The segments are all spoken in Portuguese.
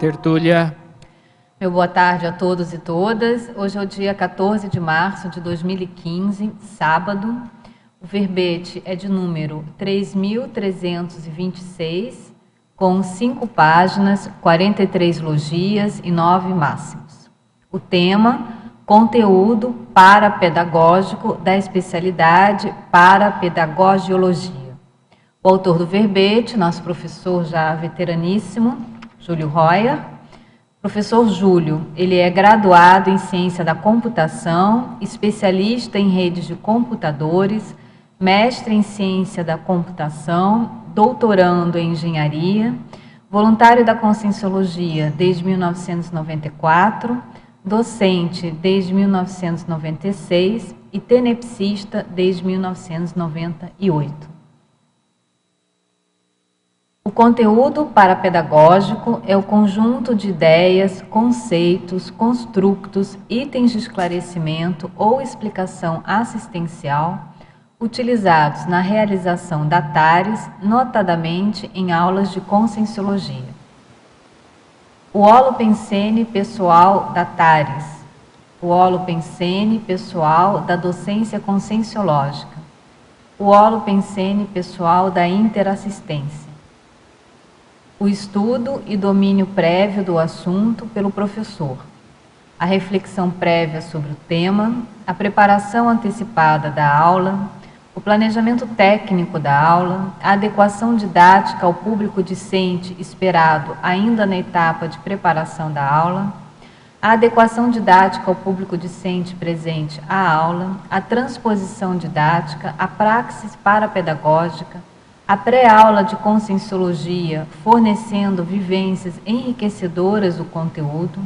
tertúlia. Meu boa tarde a todos e todas. Hoje é o dia 14 de março de 2015, sábado. O verbete é de número 3.326, com 5 páginas, 43 logias e 9 máximos. O tema, conteúdo parapedagógico da especialidade Parapedagogiologia. O autor do verbete, nosso professor já veteraníssimo, Júlio Royer. Professor Júlio, ele é graduado em Ciência da Computação, especialista em redes de computadores, mestre em Ciência da Computação, doutorando em Engenharia, voluntário da Conscienciologia desde 1994, docente desde 1996 e tenepsista desde 1998. O conteúdo parapedagógico é o conjunto de ideias, conceitos, construtos, itens de esclarecimento ou explicação assistencial utilizados na realização da TARES, notadamente em aulas de Conscienciologia. O holopensene pessoal da TARES, o holopensene pessoal da docência conscienciológica, o holopensene pessoal da interassistência. O estudo e domínio prévio do assunto pelo professor, a reflexão prévia sobre o tema, a preparação antecipada da aula, o planejamento técnico da aula, a adequação didática ao público discente esperado ainda na etapa de preparação da aula, a adequação didática ao público discente presente à aula, a transposição didática, a praxis parapedagógica, a pré-aula de Conscienciologia, fornecendo vivências enriquecedoras do conteúdo,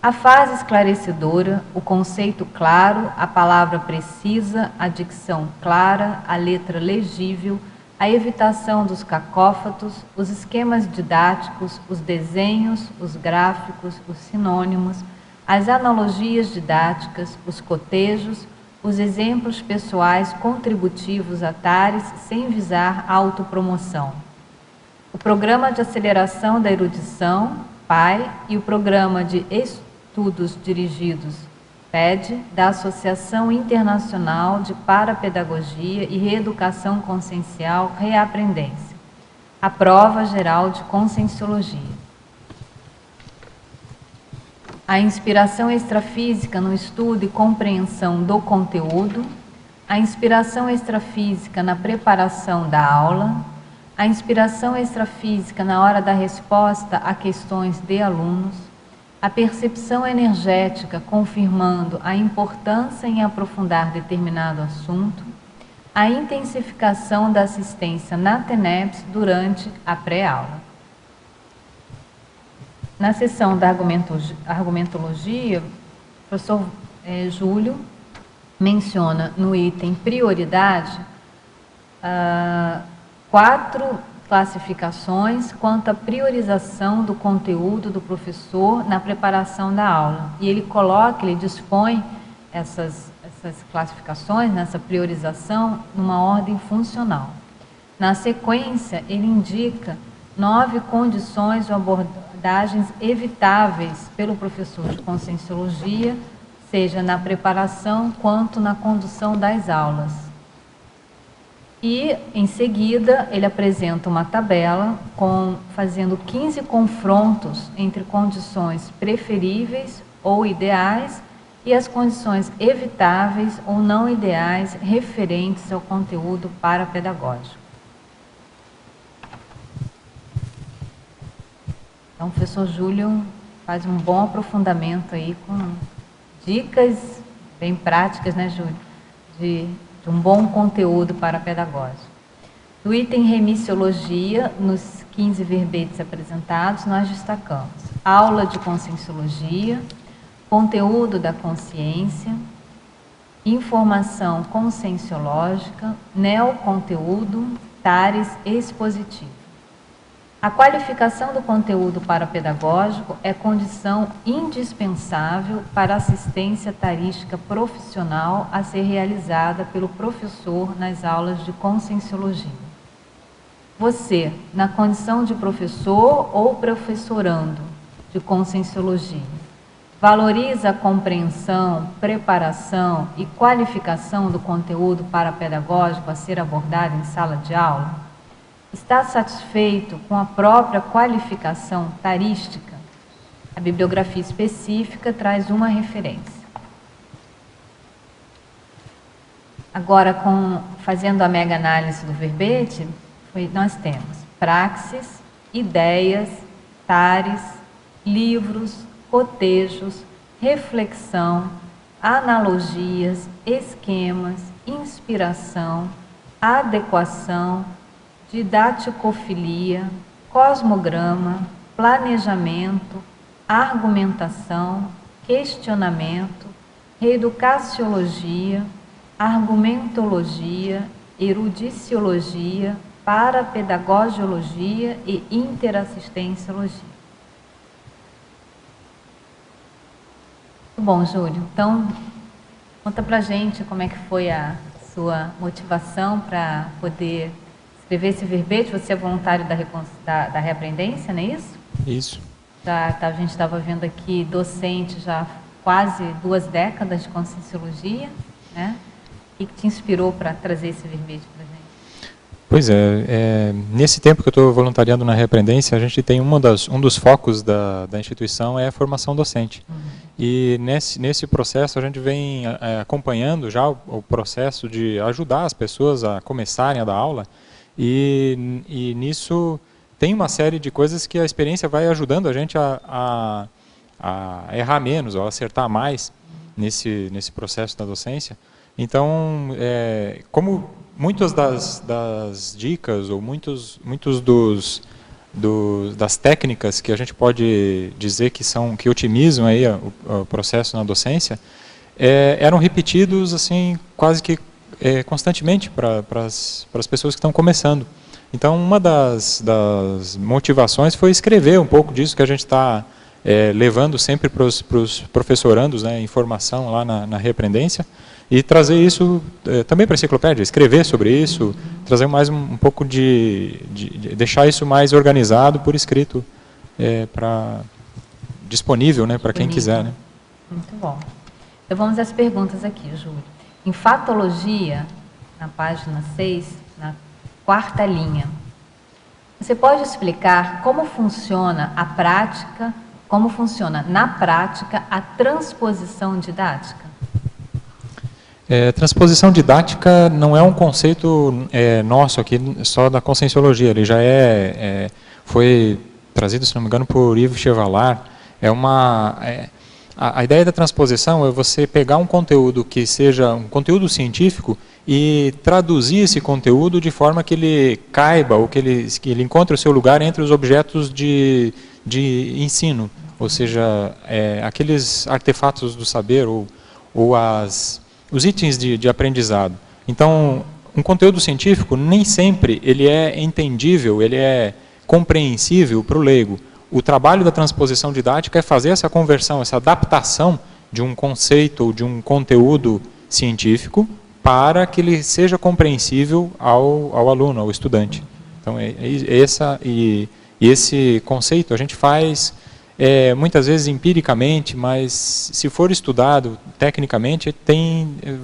a fase esclarecedora, o conceito claro, a palavra precisa, a dicção clara, a letra legível, a evitação dos cacófatos, os esquemas didáticos, os desenhos, os gráficos, os sinônimos, as analogias didáticas, os cotejos, os exemplos pessoais contributivos a TARES sem visar autopromoção. O Programa de Aceleração da Erudição, PAI, e o Programa de Estudos Dirigidos, PED, da Associação Internacional de Parapedagogia e Reeducação Consciencial Reaprendência. A Prova Geral de Conscienciologia. A inspiração extrafísica no estudo e compreensão do conteúdo, a inspiração extrafísica na preparação da aula, a inspiração extrafísica na hora da resposta a questões de alunos, a percepção energética confirmando a importância em aprofundar determinado assunto, a intensificação da assistência na TENEPS durante a pré-aula. Na sessão da argumentologia, o professor Júlio menciona no item prioridade 4 classificações quanto à priorização do conteúdo do professor na preparação da aula. E ele dispõe essas classificações, nessa priorização, numa ordem funcional. Na sequência, ele indica 9 condições ou abordagens evitáveis pelo professor de Conscienciologia, seja na preparação quanto na condução das aulas. E, em seguida, ele apresenta uma tabela fazendo 15 confrontos entre condições preferíveis ou ideais e as condições evitáveis ou não ideais referentes ao conteúdo parapedagógico. Então, o professor Júlio faz um bom aprofundamento aí com dicas bem práticas, né, Júlio? De um bom conteúdo parapedagógico. Do item remissiologia, nos 15 verbetes apresentados, nós destacamos aula de Conscienciologia, conteúdo da consciência, informação conscienciológica, neoconteúdo, TARES expositivo. A qualificação do conteúdo parapedagógico é condição indispensável para a assistência tarística profissional a ser realizada pelo professor nas aulas de Conscienciologia. Você, na condição de professor ou professorando, de conscienciologia. Valoriza a compreensão, preparação e qualificação do conteúdo parapedagógico a ser abordado em sala de aula? Está satisfeito com a própria qualificação tarística? A bibliografia específica traz uma referência. Agora, fazendo a mega análise do verbete, nós temos praxis, ideias, tares, livros, cotejos, reflexão, analogias, esquemas, inspiração, adequação, didaticofilia, cosmograma, planejamento, argumentação, questionamento, reeducaciologia, argumentologia, erudiciologia, parapedagogiologia e interassistenciologia. Bom, Júlio, então, conta pra gente como é que foi a sua motivação para poder escrever esse verbete. Você é voluntário da Reaprendência, não é isso? Isso. A gente estava vendo aqui, docente já há quase 2 décadas de Conscienciologia, né? O que te inspirou para trazer esse verbete para a gente? Pois é, nesse tempo que eu estou voluntariando na Reaprendência, a gente tem um dos focos da instituição é a formação docente. E nesse processo a gente vem acompanhando já o processo de ajudar as pessoas a começarem a dar aula, e nisso tem uma série de coisas que a experiência vai ajudando a gente a errar menos, ou a acertar mais nesse processo da docência. Então, como muitas das dicas ou muitos das técnicas que a gente pode dizer que otimizam aí o processo na docência, eram repetidos assim quase que constantemente para as pessoas que estão começando. Então, uma das motivações foi escrever um pouco disso que a gente está levando sempre para os professorandos, né, informação lá na Reaprendência, e trazer isso também para a enciclopédia, escrever sobre isso, trazer mais um pouco de deixar isso mais organizado por escrito, disponível, né, para quem quiser. Né? Muito bom. Então vamos às perguntas aqui, Júlio. Em Fatologia, na página 6, na 4ª linha, você pode explicar como funciona na prática a transposição didática? Transposição didática não é um conceito nosso aqui, só da Conscienciologia. Ele já foi trazido, se não me engano, por Yves Chevalar. A ideia da transposição é você pegar um conteúdo que seja um conteúdo científico e traduzir esse conteúdo de forma que ele caiba, ou que ele encontre o seu lugar entre os objetos de ensino. Ou seja, aqueles artefatos do saber ou os itens de aprendizado. Então, um conteúdo científico nem sempre ele é entendível, ele é compreensível para o leigo. O trabalho da transposição didática é fazer essa conversão, essa adaptação de um conceito ou de um conteúdo científico para que ele seja compreensível ao aluno, ao estudante. Então, esse conceito a gente faz muitas vezes empiricamente, mas se for estudado tecnicamente,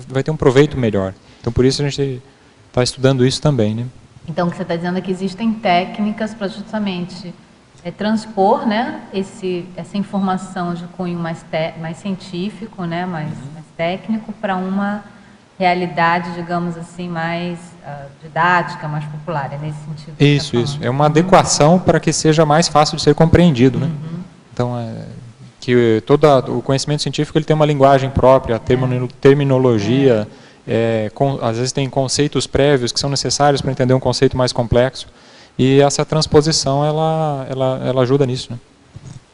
vai ter um proveito melhor. Então, por isso a gente está estudando isso também. Né? Então, o que você está dizendo é que existem técnicas para justamente transpor, né, essa informação de cunho mais científico, né, mais técnico, para uma realidade, digamos assim, mais didática, mais popular. É nesse sentido que isso, isso. É uma adequação para que seja mais fácil de ser compreendido. Né? Então, que todo o conhecimento científico ele tem uma linguagem própria, a terminologia, às vezes tem conceitos prévios que são necessários para entender um conceito mais complexo, e essa transposição ela ajuda nisso. Né?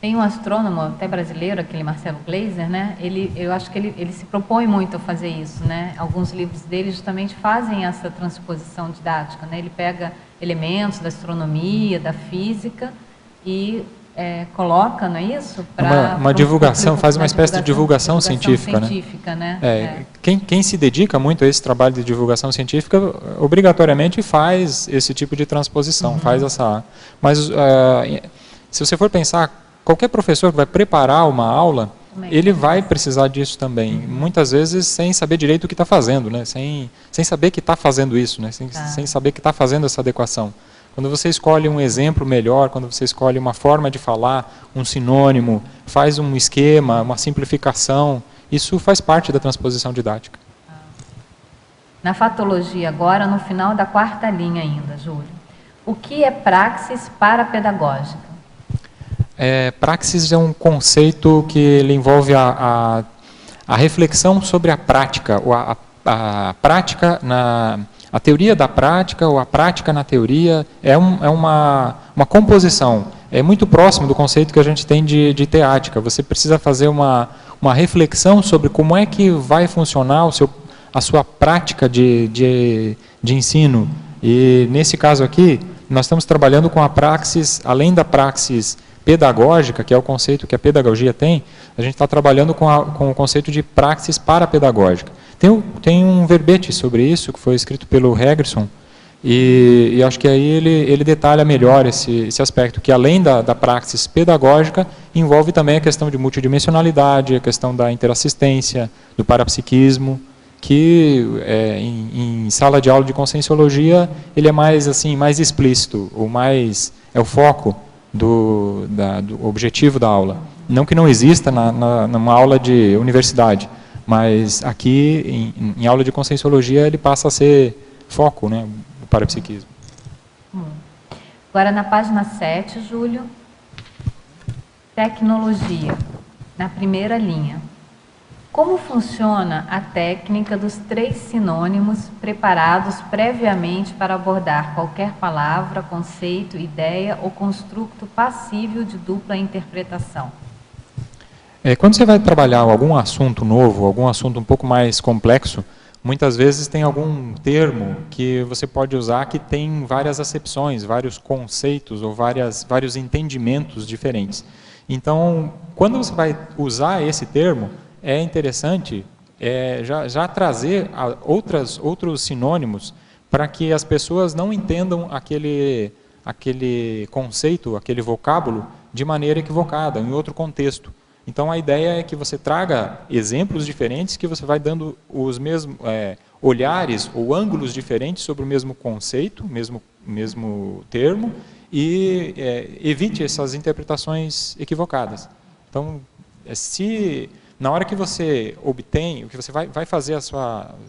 Tem um astrônomo, até brasileiro, aquele Marcelo Gleiser, né? Eu acho que ele se propõe muito a fazer isso. Né? Alguns livros dele justamente fazem essa transposição didática. Né? Ele pega elementos da astronomia, da física e coloca, não é isso? Uma divulgação, faz uma espécie de divulgação científica. Né? Quem se dedica muito a esse trabalho de divulgação científica, obrigatoriamente faz esse tipo de transposição, faz essa... Mas se você for pensar qualquer professor que vai preparar uma aula, ele vai precisar disso também, muitas vezes sem saber direito o que está fazendo, né? Sem saber que está fazendo isso, né? Sem saber que está fazendo essa adequação. Quando você escolhe um exemplo melhor, quando você escolhe uma forma de falar, um sinônimo, faz um esquema, uma simplificação, isso faz parte da transposição didática. Na fatologia agora, no final da 4ª linha ainda, Júlio. O que é praxis parapedagógica? Praxis é um conceito que ele envolve a reflexão sobre a prática, ou a prática a teoria da prática, ou a prática na teoria, é uma composição. É muito próximo do conceito que a gente tem de teática. Você precisa fazer uma reflexão sobre como é que vai funcionar a sua prática de ensino. E nesse caso aqui, nós estamos trabalhando com a praxis, além da praxis pedagógica, que é o conceito que a pedagogia tem, a gente está trabalhando com o conceito de praxis parapedagógica. Tem um verbete sobre isso, que foi escrito pelo Hegerson, e acho que aí ele detalha melhor esse aspecto, que além da praxis pedagógica, envolve também a questão de multidimensionalidade, a questão da interassistência, do parapsiquismo, que em sala de aula de conscienciologia ele é mais explícito, é o foco do objetivo da aula. Não que não exista numa aula de universidade, mas aqui em aula de conscienciologia ele passa a ser foco, né, o parapsiquismo. Agora na página 7, Júlio, tecnologia, na primeira linha. Como funciona a técnica dos 3 sinônimos preparados previamente para abordar qualquer palavra, conceito, ideia ou construto passível de dupla interpretação? Quando você vai trabalhar algum assunto novo, algum assunto um pouco mais complexo, muitas vezes tem algum termo que você pode usar que tem várias acepções, vários conceitos ou vários entendimentos diferentes. Então, quando você vai usar esse termo, é interessante já trazer outros sinônimos para que as pessoas não entendam aquele conceito, aquele vocábulo, de maneira equivocada, em outro contexto. Então, a ideia é que você traga exemplos diferentes, que você vai dando os mesmos olhares ou ângulos diferentes sobre o mesmo conceito, mesmo termo, e evite essas interpretações equivocadas. Então, na hora que você obtém, que você vai fazer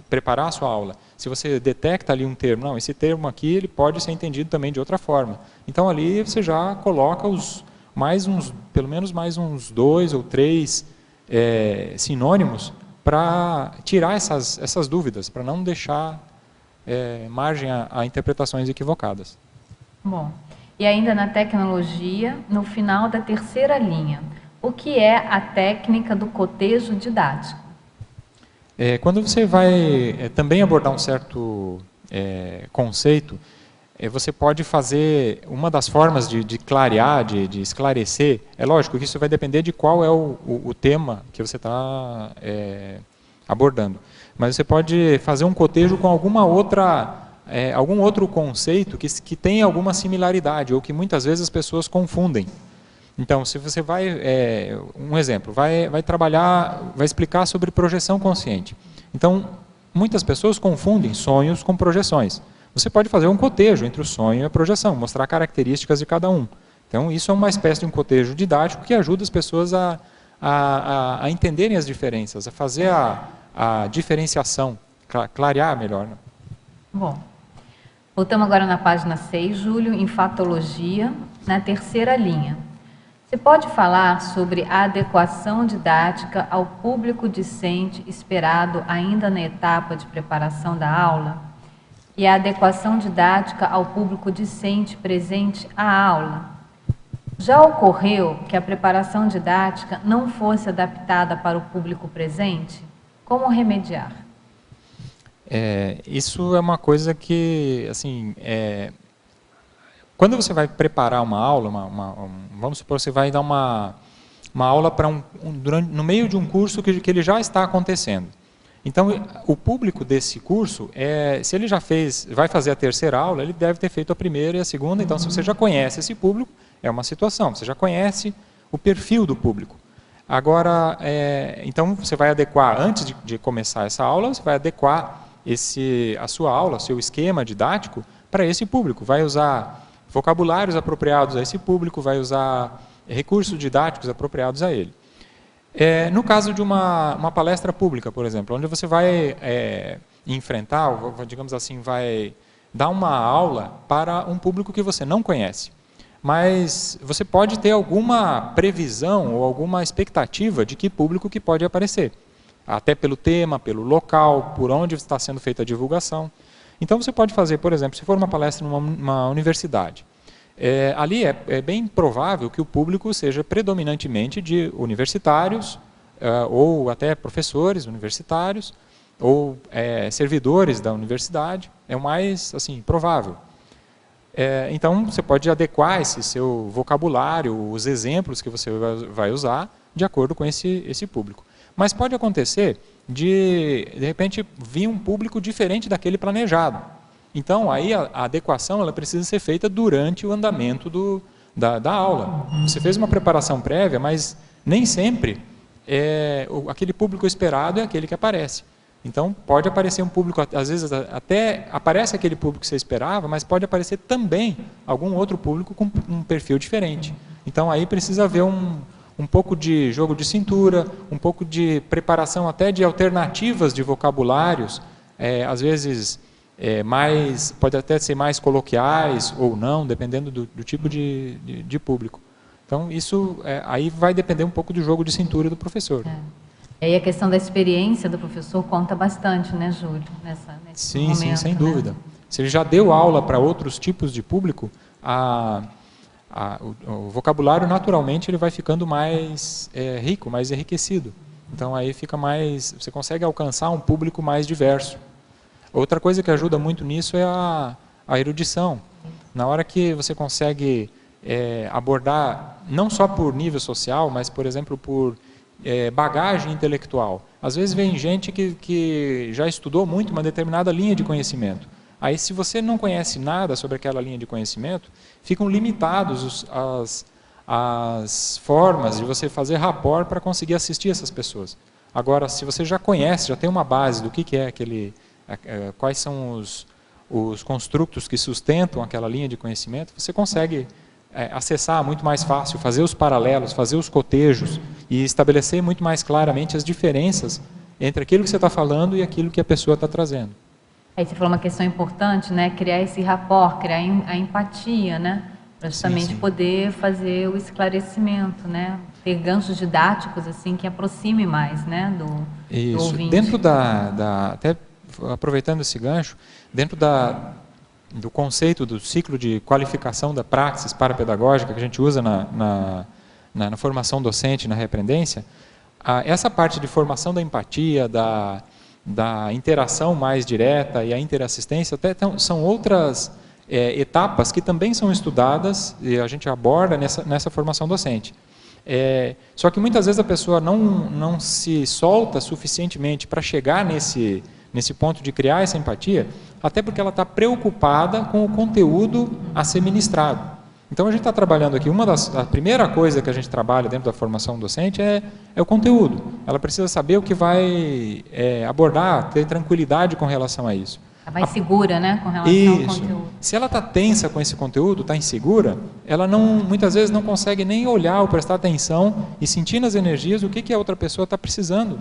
preparar a sua aula, se você detecta ali um termo, não, esse termo aqui ele pode ser entendido também de outra forma. Então ali você já coloca pelo menos mais uns 2 ou 3 sinônimos para tirar essas dúvidas, para não deixar margem a interpretações equivocadas. Bom, e ainda na tecnologia, no final da 3ª linha, o que é a técnica do cotejo didático? Quando você vai também abordar um certo conceito, você pode fazer, uma das formas de clarear, de esclarecer, é lógico que isso vai depender de qual é o tema que você está abordando, mas você pode fazer um cotejo com algum outro conceito que tem alguma similaridade, ou que muitas vezes as pessoas confundem. Então, se você um exemplo, vai explicar sobre projeção consciente. Então, muitas pessoas confundem sonhos com projeções. Você pode fazer um cotejo entre o sonho e a projeção, mostrar características de cada um. Então, isso é uma espécie de um cotejo didático que ajuda as pessoas a entenderem as diferenças, a fazer a diferenciação, clarear melhor. Né? Bom, voltamos agora na página 6, Júlio, em fatologia, na 3ª linha. Você pode falar sobre a adequação didática ao público discente esperado ainda na etapa de preparação da aula e a adequação didática ao público discente presente à aula? Já ocorreu que a preparação didática não fosse adaptada para o público presente? Como remediar? Isso é uma coisa que, assim, quando você vai preparar uma aula, vamos supor que você vai dar uma aula no meio de um curso que ele já está acontecendo. Então, o público desse curso, se ele vai fazer a 3ª aula, ele deve ter feito a 1ª e a 2ª. Então, se você já conhece esse público, é uma situação. Você já conhece o perfil do público. Agora, então você vai adequar, antes de começar essa aula, você vai adequar a sua aula, seu esquema didático para esse público. Vai usar vocabulários apropriados a esse público, vai usar recursos didáticos apropriados a ele. No caso de uma palestra pública, por exemplo, onde você vai enfrentar, digamos assim, vai dar uma aula para um público que você não conhece. Mas você pode ter alguma previsão ou alguma expectativa de que público que pode aparecer. Até pelo tema, pelo local, por onde está sendo feita a divulgação. Então você pode fazer, por exemplo, se for uma palestra numa universidade, ali é bem provável que o público seja predominantemente de universitários, ou até professores universitários, ou servidores da universidade, é o mais assim, provável. Então você pode adequar esse seu vocabulário, os exemplos que você vai usar, de acordo com esse público. Mas pode acontecer de repente, vir um público diferente daquele planejado. Então, aí a adequação ela precisa ser feita durante o andamento da aula. Você fez uma preparação prévia, mas nem sempre aquele público esperado é aquele que aparece. Então, pode aparecer um público, às vezes até aparece aquele público que você esperava, mas pode aparecer também algum outro público com um perfil diferente. Então, aí precisa haver um pouco de jogo de cintura, um pouco de preparação até de alternativas de vocabulários, às vezes pode até ser mais coloquiais ou não, dependendo do tipo de público. Então, isso aí vai depender um pouco do jogo de cintura do professor. E aí a questão da experiência do professor conta bastante, né, Júlio? Nesse momento, sim, sem né? dúvida. Se ele já deu aula para outros tipos de público, o vocabulário naturalmente ele vai ficando mais rico, mais enriquecido. Então aí você consegue alcançar um público mais diverso. Outra coisa que ajuda muito nisso é a erudição. Na hora que você consegue abordar, não só por nível social, mas, por exemplo, por bagagem intelectual. Às vezes vem gente que já estudou muito uma determinada linha de conhecimento. Aí, se você não conhece nada sobre aquela linha de conhecimento, ficam limitados as formas de você fazer rapport para conseguir assistir essas pessoas. Agora, se você já conhece, já tem uma base do que é quais são os construtos que sustentam aquela linha de conhecimento, você consegue acessar muito mais fácil, fazer os paralelos, fazer os cotejos e estabelecer muito mais claramente as diferenças entre aquilo que você está falando e aquilo que a pessoa está trazendo. Aí você falou uma questão importante, né? Criar esse rapport, criar a empatia, né? Para justamente poder fazer o esclarecimento, né? Ter ganchos didáticos assim que aproxime mais, né? Do ouvinte. Dentro até aproveitando esse gancho, dentro do conceito do ciclo de qualificação da praxis parapedagógica que a gente usa na formação docente, na reaprendência, essa parte de formação da empatia, da interação mais direta e a interassistência, até são outras etapas que também são estudadas e a gente aborda nessa formação docente. Só que muitas vezes a pessoa não se solta suficientemente para chegar nesse ponto de criar essa empatia, até porque ela está preocupada com o conteúdo a ser ministrado. Então a gente está trabalhando aqui, a primeira coisa que a gente trabalha dentro da formação docente é o conteúdo. Ela precisa saber o que vai abordar, ter tranquilidade com relação a isso. Ela vai segura, né, com relação ao conteúdo. Se ela está tensa com esse conteúdo, está insegura, ela muitas vezes não consegue nem olhar ou prestar atenção e sentir nas energias o que a outra pessoa está precisando.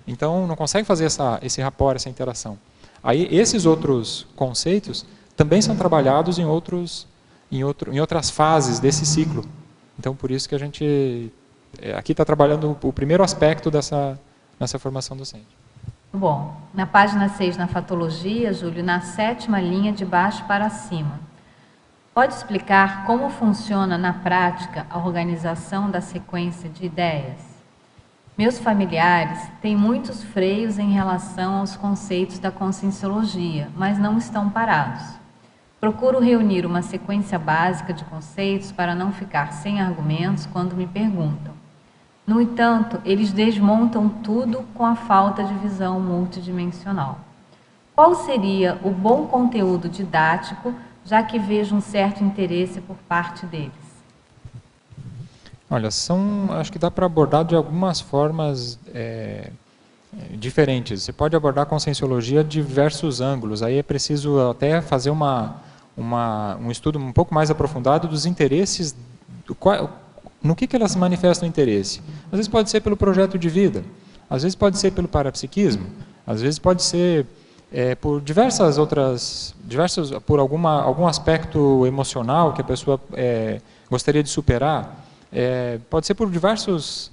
Então não consegue fazer esse rapport, essa interação. Aí esses outros conceitos também são trabalhados em outras fases desse ciclo. Então por isso que a gente aqui está trabalhando o primeiro aspecto nessa formação docente. Bom, na página 6 na fatologia, Júlio, na 7ª linha de baixo para cima, pode explicar como funciona na prática a organização da sequência de ideias? Meus familiares têm muitos freios em relação aos conceitos da conscienciologia, mas não estão parados. Procuro reunir uma sequência básica de conceitos para não ficar sem argumentos quando me perguntam. No entanto, eles desmontam tudo com a falta de visão multidimensional. Qual seria o bom conteúdo didático, já que vejo um certo interesse por parte deles? Olha, acho que dá para abordar de algumas formas diferentes. Você pode abordar conscienciologia de diversos ângulos. Aí é preciso até fazer um estudo um pouco mais aprofundado dos interesses, no que elas manifestam interesse. Às vezes pode ser pelo projeto de vida, às vezes pode ser pelo parapsiquismo, às vezes pode ser por por algum aspecto emocional que a pessoa gostaria de superar. Pode ser por diversos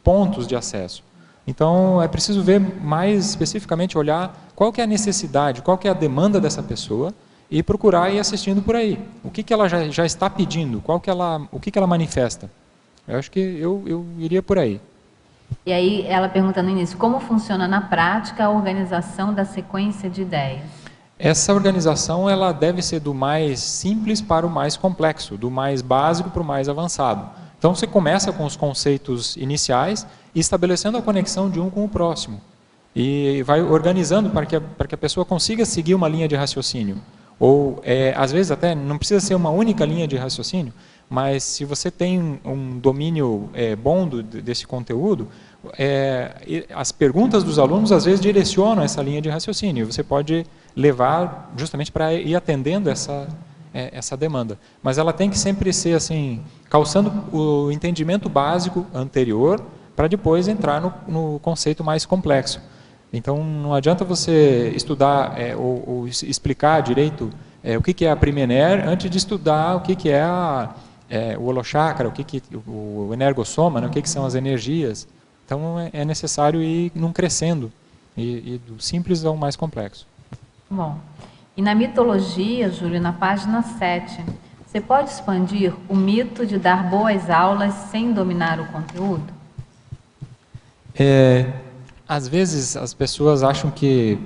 pontos de acesso. Então, é preciso ver mais especificamente, olhar qual que é a necessidade, qual que é a demanda dessa pessoa e procurar ir assistindo por aí. O que ela já está pedindo, o que ela manifesta. Eu acho que eu iria por aí. E aí, ela pergunta no início, como funciona na prática a organização da sequência de ideias? Essa organização ela deve ser do mais simples para o mais complexo, do mais básico para o mais avançado. Então, você começa com os conceitos iniciais e estabelecendo a conexão de um com o próximo. E vai organizando para que a pessoa consiga seguir uma linha de raciocínio. Ou, às vezes, até não precisa ser uma única linha de raciocínio, mas se você tem um domínio bom desse conteúdo, as perguntas dos alunos, às vezes, direcionam essa linha de raciocínio. Você pode levar justamente para ir atendendo essa demanda. Mas ela tem que sempre ser assim, calçando o entendimento básico anterior, para depois entrar no conceito mais complexo. Então, não adianta você estudar ou explicar direito o que é a Primener antes de estudar o que é o holochakra, o energossoma, né, o que são as energias. Então, é necessário ir crescendo, e do simples ao mais complexo. Bom, e na mitologia, Júlio, na página 7, você pode expandir o mito de dar boas aulas sem dominar o conteúdo? Às vezes as pessoas acham que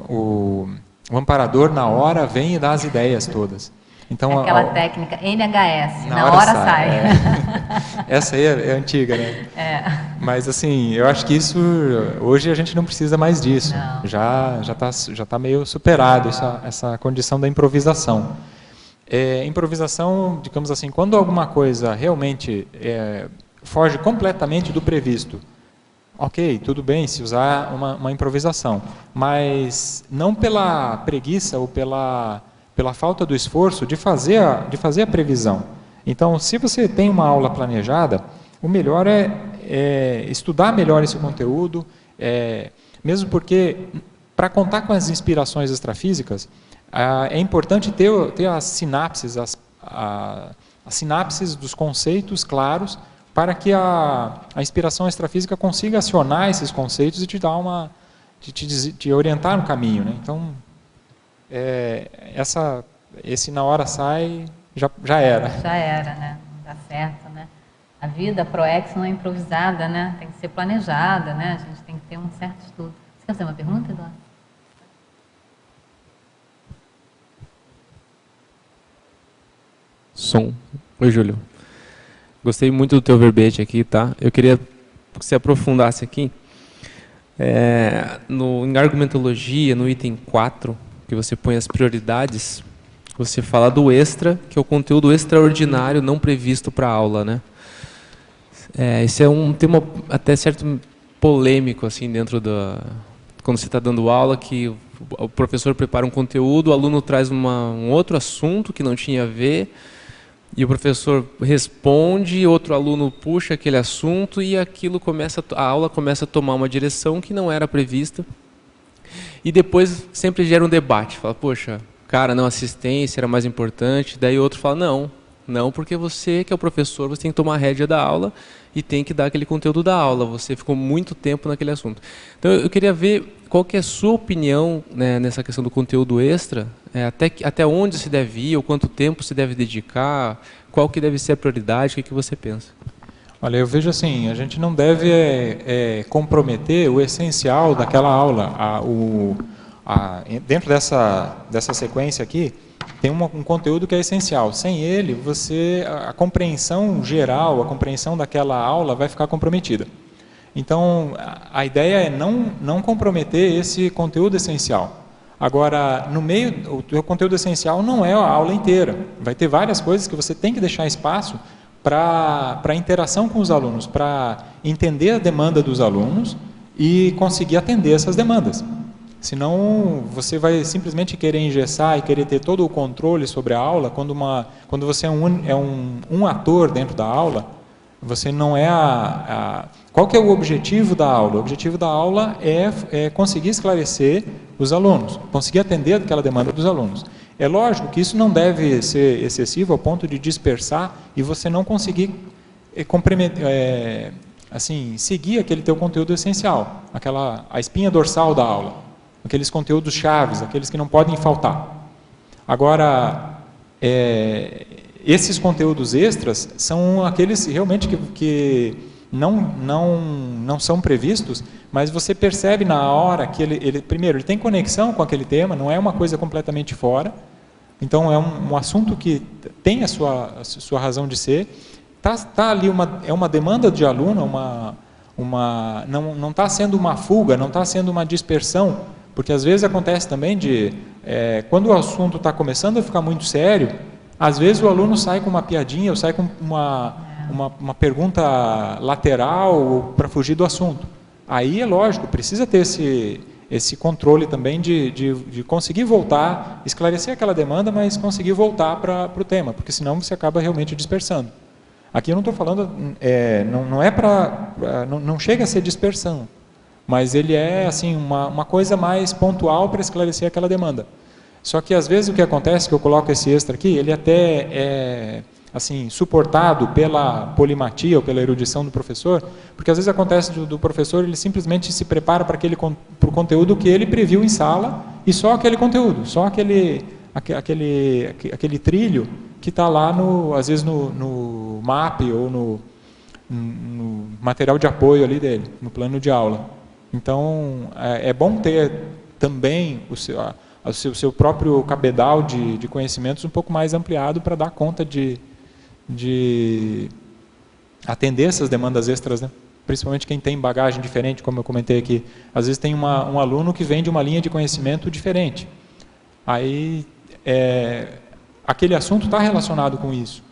o amparador na hora vem e dá as ideias todas. Então, aquela técnica NHS, na hora sai. Essa aí é antiga, né? Mas assim, eu acho que isso, hoje a gente não precisa mais disso. Não. Já tá meio superado essa condição da improvisação. Improvisação, digamos assim, quando alguma coisa realmente foge completamente do previsto, ok, tudo bem se usar uma improvisação, mas não pela preguiça ou pela falta do esforço de fazer a previsão. Então, se você tem uma aula planejada, o melhor é estudar melhor esse conteúdo, mesmo porque, para contar com as inspirações extrafísicas, é importante ter as sinapses, as sinapses dos conceitos claros, para que a inspiração extrafísica consiga acionar esses conceitos e te orientar no caminho, né? Então, esse na hora sai, já era. Já era, né? Não dá certo, né? A vida ProEx não é improvisada, né? Tem que ser planejada, né? A gente tem que ter um certo estudo. Você quer fazer uma pergunta, Eduardo? Som. Oi, Júlio. Gostei muito do teu verbete aqui, tá? Eu queria que você aprofundasse aqui. Em argumentologia, no item 4, que você põe as prioridades, você fala do extra, que é o conteúdo extraordinário não previsto para a aula, né? Esse é um tema até certo polêmico, assim, dentro quando você está dando aula, que o professor prepara um conteúdo, o aluno traz um outro assunto que não tinha a ver, e o professor responde, outro aluno puxa aquele assunto e a aula começa a tomar uma direção que não era prevista. E depois sempre gera um debate. Fala, poxa, cara, não, assistência era mais importante. Daí outro fala, não, porque você que é o professor, você tem que tomar a rédea da aula e tem que dar aquele conteúdo da aula. Você ficou muito tempo naquele assunto. Então eu queria ver qual que é a sua opinião, né, nessa questão do conteúdo extra, até onde se deve ir, ou quanto tempo se deve dedicar, qual que deve ser a prioridade, o que você pensa? Olha, eu vejo assim, a gente não deve comprometer o essencial daquela aula. Dentro dessa sequência aqui, tem um conteúdo que é essencial. Sem ele, a compreensão geral, a compreensão daquela aula vai ficar comprometida. Então, a ideia é não comprometer esse conteúdo essencial. Agora, no meio, o conteúdo essencial não é a aula inteira. Vai ter várias coisas que você tem que deixar espaço para a interação com os alunos, para entender a demanda dos alunos e conseguir atender essas demandas. Senão, você vai simplesmente querer engessar e querer ter todo o controle sobre a aula, quando você é um ator dentro da aula, você não é Qual que é o objetivo da aula? O objetivo da aula é conseguir esclarecer os alunos, conseguir atender aquela demanda dos alunos. É lógico que isso não deve ser excessivo ao ponto de dispersar e você não conseguir assim, seguir aquele teu conteúdo essencial, a espinha dorsal da aula, aqueles conteúdos chaves, aqueles que não podem faltar. Agora, esses conteúdos extras são aqueles realmente que não são previstos, mas você percebe na hora que primeiro, ele tem conexão com aquele tema, não é uma coisa completamente fora, então é um assunto que tem a sua razão de ser, tá ali é uma demanda de aluno, não está sendo uma fuga, não está sendo uma dispersão, porque às vezes acontece também quando o assunto está começando a ficar muito sério, às vezes o aluno sai com uma piadinha, ou sai com uma pergunta lateral para fugir do assunto. Aí é lógico, precisa ter esse controle também de conseguir voltar, esclarecer aquela demanda, mas conseguir voltar para o tema, porque senão você acaba realmente dispersando. Aqui eu não estou falando, não chega a ser dispersão, mas ele é assim, uma coisa mais pontual para esclarecer aquela demanda. Só que às vezes o que acontece, que eu coloco esse extra aqui, ele até é assim, suportado pela polimatia ou pela erudição do professor, porque às vezes acontece do professor, ele simplesmente se prepara para o conteúdo que ele previu em sala, e só aquele conteúdo, só aquele trilho que está lá, às vezes no MAP ou no material de apoio ali dele, no plano de aula. Então, é bom ter também o seu próprio cabedal de conhecimentos um pouco mais ampliado para dar conta de atender essas demandas extras, né? Principalmente quem tem bagagem diferente, como eu comentei aqui. Às vezes tem um aluno que vem de uma linha de conhecimento diferente. Aí, aquele assunto está relacionado com isso.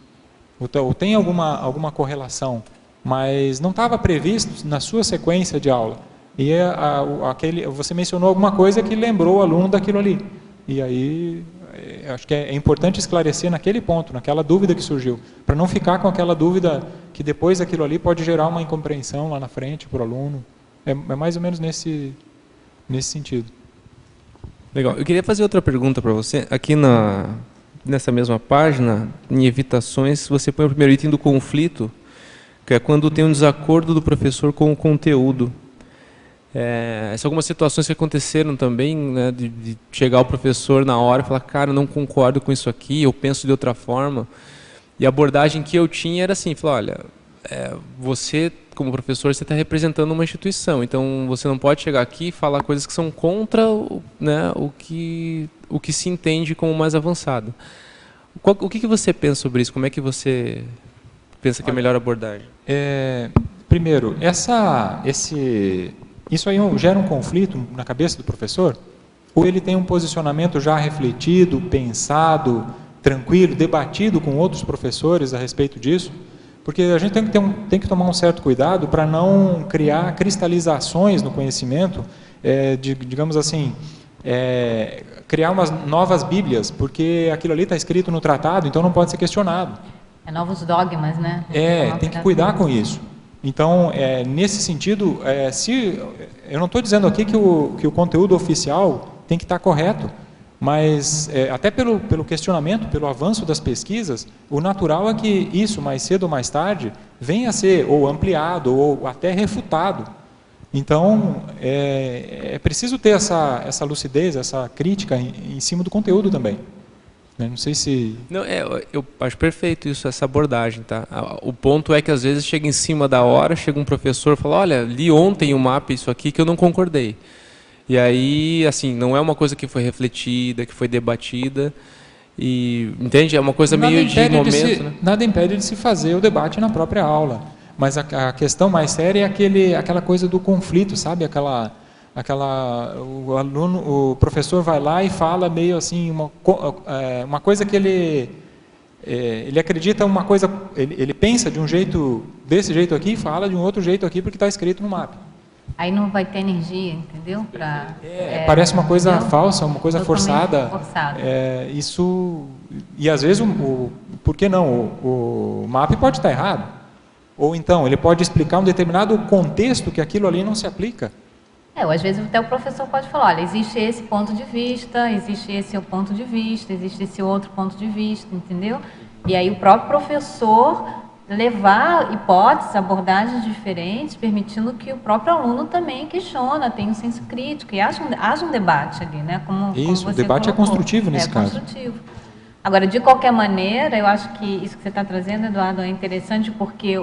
Ou tem alguma correlação, mas não estava previsto na sua sequência de aula. E você mencionou alguma coisa que lembrou o aluno daquilo ali. E aí, acho que é importante esclarecer naquele ponto, naquela dúvida que surgiu, para não ficar com aquela dúvida que depois aquilo ali pode gerar uma incompreensão lá na frente para o aluno. É mais ou menos nesse sentido. Legal. Eu queria fazer outra pergunta para você. Aqui nessa mesma página, em evitações, você põe o primeiro item do conflito, que é quando tem um desacordo do professor com o conteúdo. São algumas situações que aconteceram também, né, de chegar o professor na hora e falar, cara, eu não concordo com isso aqui, eu penso de outra forma. E a abordagem que eu tinha era assim, falar, olha, você, como professor, você está representando uma instituição, então você não pode chegar aqui e falar coisas que são contra, né, o que se entende como mais avançado. O que você pensa sobre isso? Como é que você pensa que é a melhor abordagem? Primeiro, isso aí gera um conflito na cabeça do professor? Ou ele tem um posicionamento já refletido, pensado, tranquilo, debatido com outros professores a respeito disso? Porque a gente tem que tomar um certo cuidado para não criar cristalizações no conhecimento, digamos assim, criar umas novas bíblias, porque aquilo ali está escrito no tratado, então não pode ser questionado. Novos dogmas, né? Tem que cuidar com isso. Então, nesse sentido, eu não estou dizendo aqui que o conteúdo oficial tem que estar correto, mas até pelo questionamento, pelo avanço das pesquisas, o natural é que isso, mais cedo ou mais tarde, venha a ser ou ampliado ou até refutado. Então, é preciso ter essa lucidez, essa crítica em cima do conteúdo também. Não sei se... Não, eu acho perfeito isso, essa abordagem, tá? O ponto é que às vezes chega em cima da hora, chega um professor e fala, olha, li ontem o mapa isso aqui que eu não concordei. E aí, assim, não é uma coisa que foi refletida, que foi debatida, e, entende? É uma coisa meio de momento, né? Nada impede de se fazer o debate na própria aula, mas a questão mais séria é aquela coisa do conflito, sabe? O professor vai lá e fala meio assim, uma coisa que ele ele acredita uma coisa, ele pensa de um jeito, desse jeito aqui, e fala de um outro jeito aqui, porque está escrito no mapa. Aí não vai ter energia, entendeu? Parece uma coisa entendeu? falsa, uma coisa forçada. Isso, e às vezes, por que não? O MAP pode estar errado. Ou então, ele pode explicar um determinado contexto que aquilo ali não se aplica. Ou às vezes até o professor pode falar, olha, existe esse ponto de vista, existe esse ponto de vista, existe esse outro ponto de vista, entendeu? E aí o próprio professor levar hipóteses, abordagens diferentes, permitindo que o próprio aluno também questiona, tenha um senso crítico e haja um debate ali, né? Como isso, você o debate colocou. É construtivo nesse caso. Construtivo. Agora, de qualquer maneira, eu acho que isso que você está trazendo, Eduardo, é interessante porque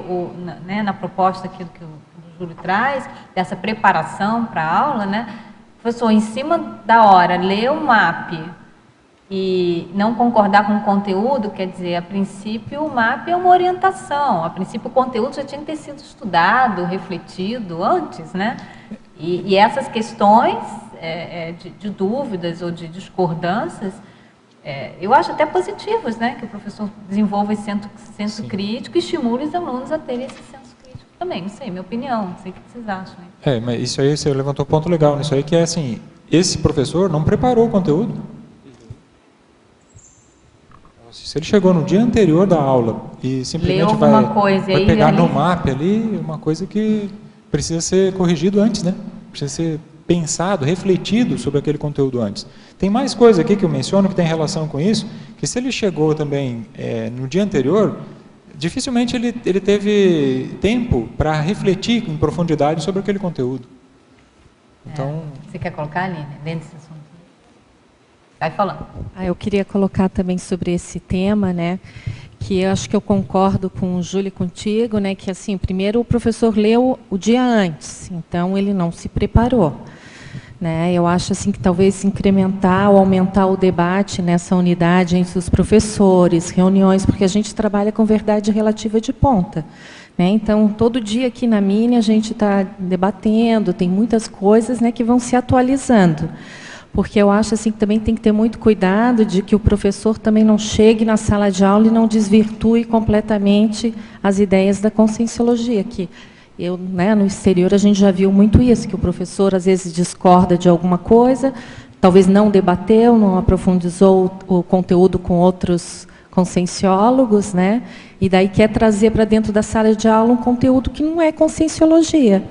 na proposta aqui do que o Júlio traz, dessa preparação para a aula, né? O professor, em cima da hora, ler o MAP e não concordar com o conteúdo, quer dizer, a princípio o MAP é uma orientação, a princípio o conteúdo já tinha que ter sido estudado, refletido antes, né? E essas questões de dúvidas ou de discordâncias, eu acho até positivas, né? Que o professor desenvolva esse senso crítico e estimule os alunos a terem esse senso crítico também, não sei, minha opinião, não sei o que vocês acham. Hein? Mas isso aí você levantou um ponto legal nisso aí, que é assim, esse professor não preparou o conteúdo. Se ele chegou no dia anterior da aula e simplesmente vai pegar no MAP ali, uma coisa que precisa ser corrigido antes, né? Precisa ser pensado, refletido sobre aquele conteúdo antes. Tem mais coisa aqui que eu menciono que tem relação com isso, que se ele chegou também no dia anterior, dificilmente ele teve tempo para refletir em profundidade sobre aquele conteúdo. Então, você quer colocar, Aline, dentro desse assunto? Vai falando. Eu queria colocar também sobre esse tema, né, que eu acho que eu concordo com o Júlio e contigo, né, que assim, primeiro o professor leu o dia antes, então ele não se preparou, né? Eu acho assim que talvez incrementar ou aumentar o debate nessa unidade entre os professores, reuniões, porque a gente trabalha com verdade relativa de ponta, né? Então todo dia aqui na Mini a gente está debatendo, tem muitas coisas, né, que vão se atualizando. Porque eu acho assim que também tem que ter muito cuidado de que o professor também não chegue na sala de aula e não desvirtue completamente as ideias da conscienciologia, que no exterior a gente já viu muito isso, que o professor às vezes discorda de alguma coisa, talvez não debateu, não aprofundizou o conteúdo com outros conscienciólogos, né? E daí quer trazer para dentro da sala de aula um conteúdo que não é conscienciologia,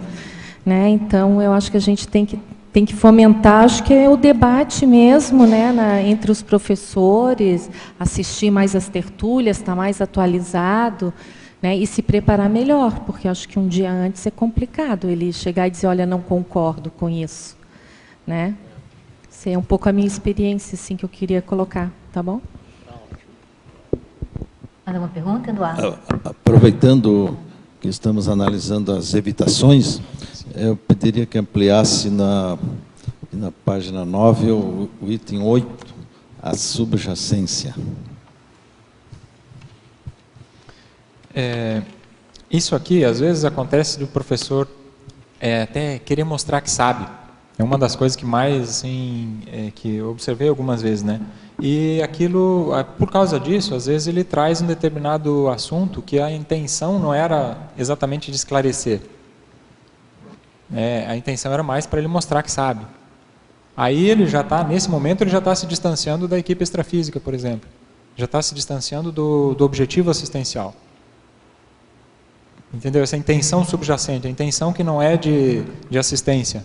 né? Então eu acho que a gente tem que fomentar, acho que é o debate mesmo, né, entre os professores, assistir mais às tertúlias, estar mais atualizado, né, e se preparar melhor, porque acho que um dia antes é complicado ele chegar e dizer, olha, não concordo com isso, né? Essa é um pouco a minha experiência, assim, que eu queria colocar, tá bom? Mais alguma pergunta, Eduardo? Aproveitando que estamos analisando as evitações, eu pediria que ampliasse na página 9 o item 8, a subjacência. Isso aqui, às vezes, acontece do professor até querer mostrar que sabe. É uma das coisas que mais, assim, que eu observei algumas vezes, né? E aquilo, por causa disso, às vezes ele traz um determinado assunto que a intenção não era exatamente de esclarecer. A intenção era mais para ele mostrar que sabe. Aí ele já está, nesse momento, ele já está se distanciando da equipe extrafísica, por exemplo. Já está se distanciando do objetivo assistencial. Entendeu? Essa intenção subjacente, a intenção que não é de assistência.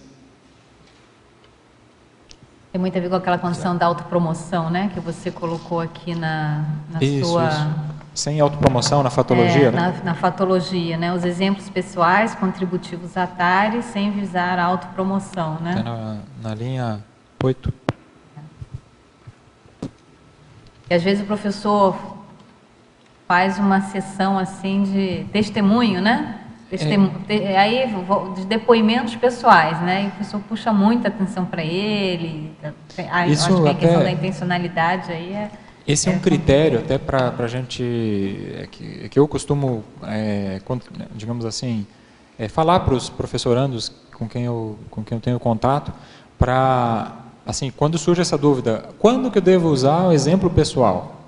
Tem muito a ver com aquela condição da autopromoção, né? Que você colocou aqui na Isso. sua... Sem autopromoção na fatologia, né? Na fatologia, né? Os exemplos pessoais, contributivos atares, sem visar a autopromoção, né? Tá na linha 8. E às vezes o professor faz uma sessão assim de testemunho, né? Aí, de depoimentos pessoais, né? E o professor puxa muita atenção para ele. Isso acho que a questão até... da intencionalidade aí Esse é um critério até para a gente, que eu costumo, digamos assim, falar para os professorandos com quem eu tenho contato, para, assim, quando surge essa dúvida, quando que eu devo usar o exemplo pessoal?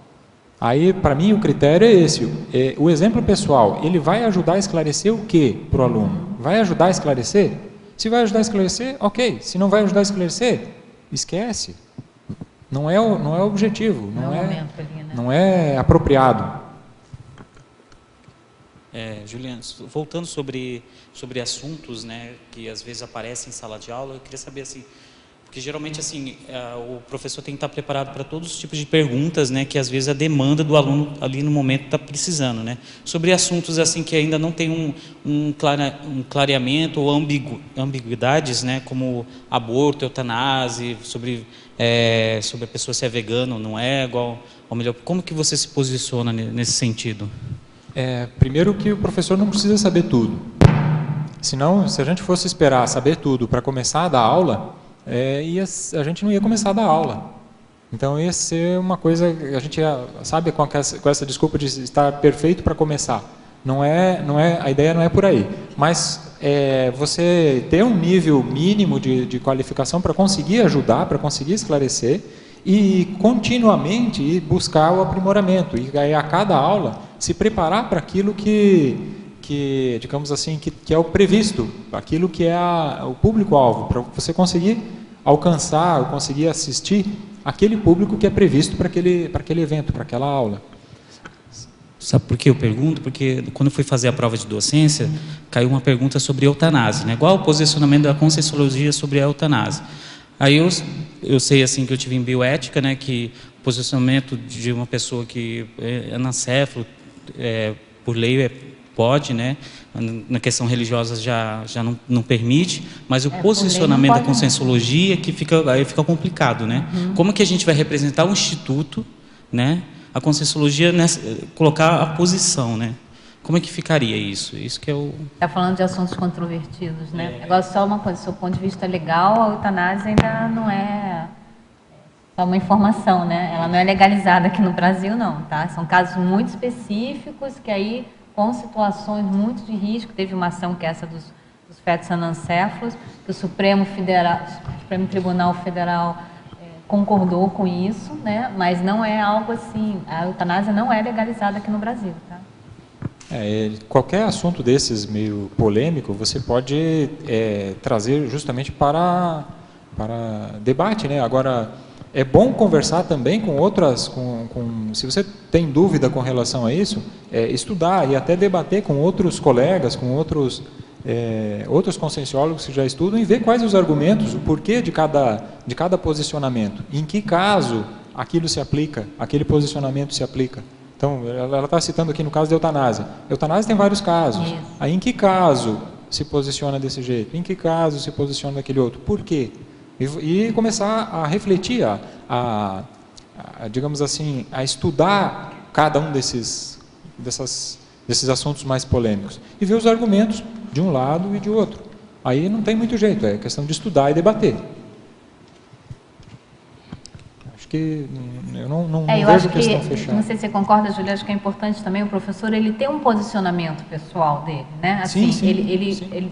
Aí, para mim, o critério é esse. O exemplo pessoal, ele vai ajudar a esclarecer o quê para o aluno? Vai ajudar a esclarecer? Se vai ajudar a esclarecer, ok. Se não vai ajudar a esclarecer, esquece. Não é o objetivo, não é apropriado. Juliano, voltando sobre assuntos, né, que às vezes aparecem em sala de aula, eu queria saber assim, porque geralmente assim o professor tem que estar preparado para todos os tipos de perguntas, né, que às vezes a demanda do aluno ali no momento está precisando, né, sobre assuntos assim que ainda não tem um clareamento ou ambiguidades, né, como aborto, eutanásia, sobre a pessoa se é vegana ou não é, igual, ou melhor, como que você se posiciona nesse sentido? Primeiro que o professor não precisa saber tudo. Senão, se a gente fosse esperar saber tudo para começar a dar aula, a gente não ia começar a dar aula. Então ia ser uma coisa, a gente sabe, com essa desculpa de estar perfeito para começar. A ideia não é por aí. Mas você ter um nível mínimo de qualificação para conseguir ajudar, para conseguir esclarecer e continuamente ir buscar o aprimoramento. E aí, a cada aula, se preparar para aquilo que digamos assim, que é o previsto, aquilo que é o público-alvo, para você conseguir alcançar, ou conseguir assistir aquele público que é previsto para aquele evento, para aquela aula. Sabe por que eu pergunto? Porque quando eu fui fazer a prova de docência, caiu uma pergunta sobre eutanásia, né? Qual o posicionamento da Conscienciologia sobre a eutanásia? Aí eu sei assim que eu tive em bioética, né, que o posicionamento de uma pessoa que é anencefalo, por lei pode, né, na questão religiosa já não permite, mas o posicionamento da Conscienciologia que aí fica complicado, né? Como que a gente vai representar o instituto, né? A Conscienciologia colocar a posição, né? Como é que ficaria isso? Isso que é o... Está falando de assuntos controvertidos, né? Agora, só uma coisa, do seu ponto de vista legal, a eutanásia ainda não é só uma informação, né? Ela não é legalizada aqui no Brasil, não, tá? São casos muito específicos que aí, com situações muito de risco, teve uma ação que é essa dos fetos anencéfalos, que o Supremo Tribunal Federal concordou com isso, né? Mas não é algo assim, a eutanásia não é legalizada aqui no Brasil, tá? Qualquer assunto desses meio polêmico, você pode trazer justamente para debate, né? Agora, é bom conversar também com outras, se você tem dúvida com relação a isso, estudar e até debater com outros colegas, com outros conscienciólogos que já estudam e ver quais os argumentos, o porquê de cada posicionamento, em que caso aquilo se aplica, aquele posicionamento se aplica. Então, ela está citando aqui no caso da eutanásia. Eutanásia tem vários casos. Isso. Aí, em que caso se posiciona desse jeito? Em que caso se posiciona daquele outro? Por quê? E começar a refletir, digamos assim, a estudar cada um desses assuntos mais polêmicos e ver os argumentos de um lado e de outro. Aí não tem muito jeito, é questão de estudar e debater. Que eu não vejo questão fechada. Não sei se você concorda, Júlia, acho que é importante também o professor ele ter um posicionamento pessoal dele, né? Assim, sim, ele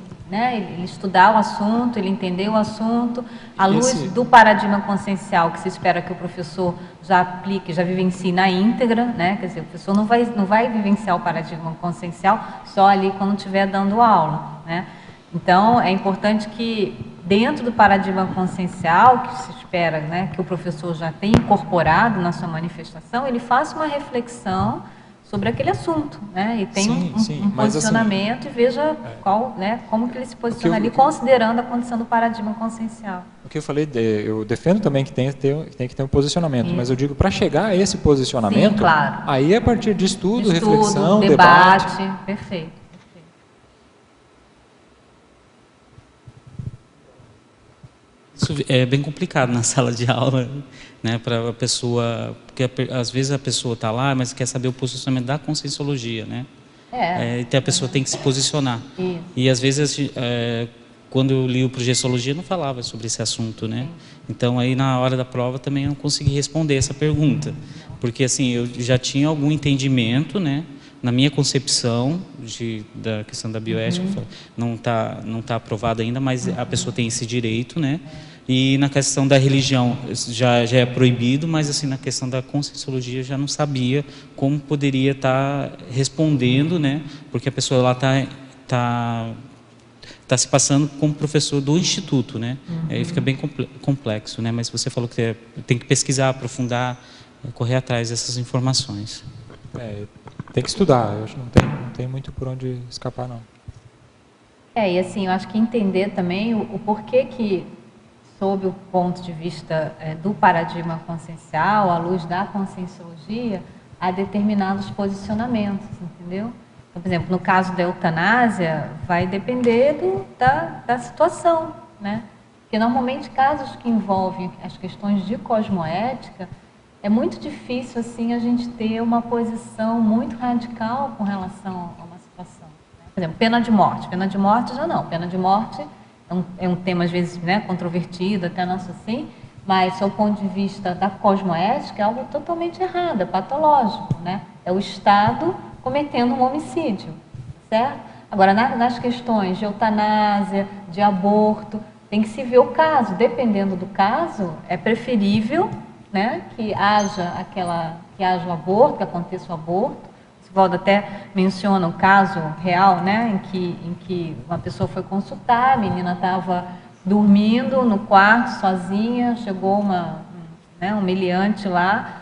estudar o assunto, ele entender o assunto, à luz do paradigma consciencial que se espera que o professor já aplique, já vivencie na íntegra, né? Quer dizer, o professor não vai vivenciar o paradigma consciencial só ali quando estiver dando aula, né? Então, é importante que, dentro do paradigma consciencial, que se espera, né, que o professor já tenha incorporado na sua manifestação, ele faça uma reflexão sobre aquele assunto, né, e tenha um posicionamento, assim, e veja como que ele se posiciona ali, considerando a condição do paradigma consciencial. O que eu falei, eu defendo também que tem que ter um posicionamento, mas eu digo, para chegar a esse posicionamento, claro, aí é a partir de estudo, reflexão, debate. Perfeito. Isso é bem complicado na sala de aula, né, para a pessoa, porque às vezes a pessoa está lá, mas quer saber o posicionamento da Conscienciologia, né? Então a pessoa tem que se posicionar. Isso. E às vezes, quando eu li o Projeciologia, não falava sobre esse assunto, né? Então aí na hora da prova também eu não consegui responder essa pergunta, porque assim eu já tinha algum entendimento, né? Na minha concepção da questão da bioética, não tá aprovada ainda, mas a pessoa tem esse direito, né, E na questão da religião já é proibido, mas assim na questão da Conscienciologia eu já não sabia como poderia estar respondendo, né? Porque a pessoa lá tá se passando como professor do instituto, né? Aí fica bem complexo, né? Mas você falou que tem que pesquisar, aprofundar, correr atrás dessas informações. Tem que estudar. Eu acho que não tem muito por onde escapar, não. E assim, eu acho que entender também o porquê que, sob o ponto de vista do paradigma consciencial, à luz da conscienciologia, há determinados posicionamentos, entendeu? Então, por exemplo, no caso da eutanásia, vai depender da situação, né? Porque normalmente casos que envolvem as questões de cosmoética, é muito difícil assim a gente ter uma posição muito radical com relação a uma situação. Né? Por exemplo, pena de morte. Pena de morte já não. Pena de morte é um tema às vezes, né, controvertido, até nosso assim, mas do ponto de vista da cosmoética é algo totalmente errado, é patológico, né? É o Estado cometendo um homicídio, certo? Agora, nas questões de eutanásia, de aborto, tem que se ver o caso. Dependendo do caso, é preferível, né, que haja o aborto, que aconteça o aborto. O Sivaldo até menciona o caso real, né, em que uma pessoa foi consultar, a menina estava dormindo no quarto sozinha, chegou um meliante lá,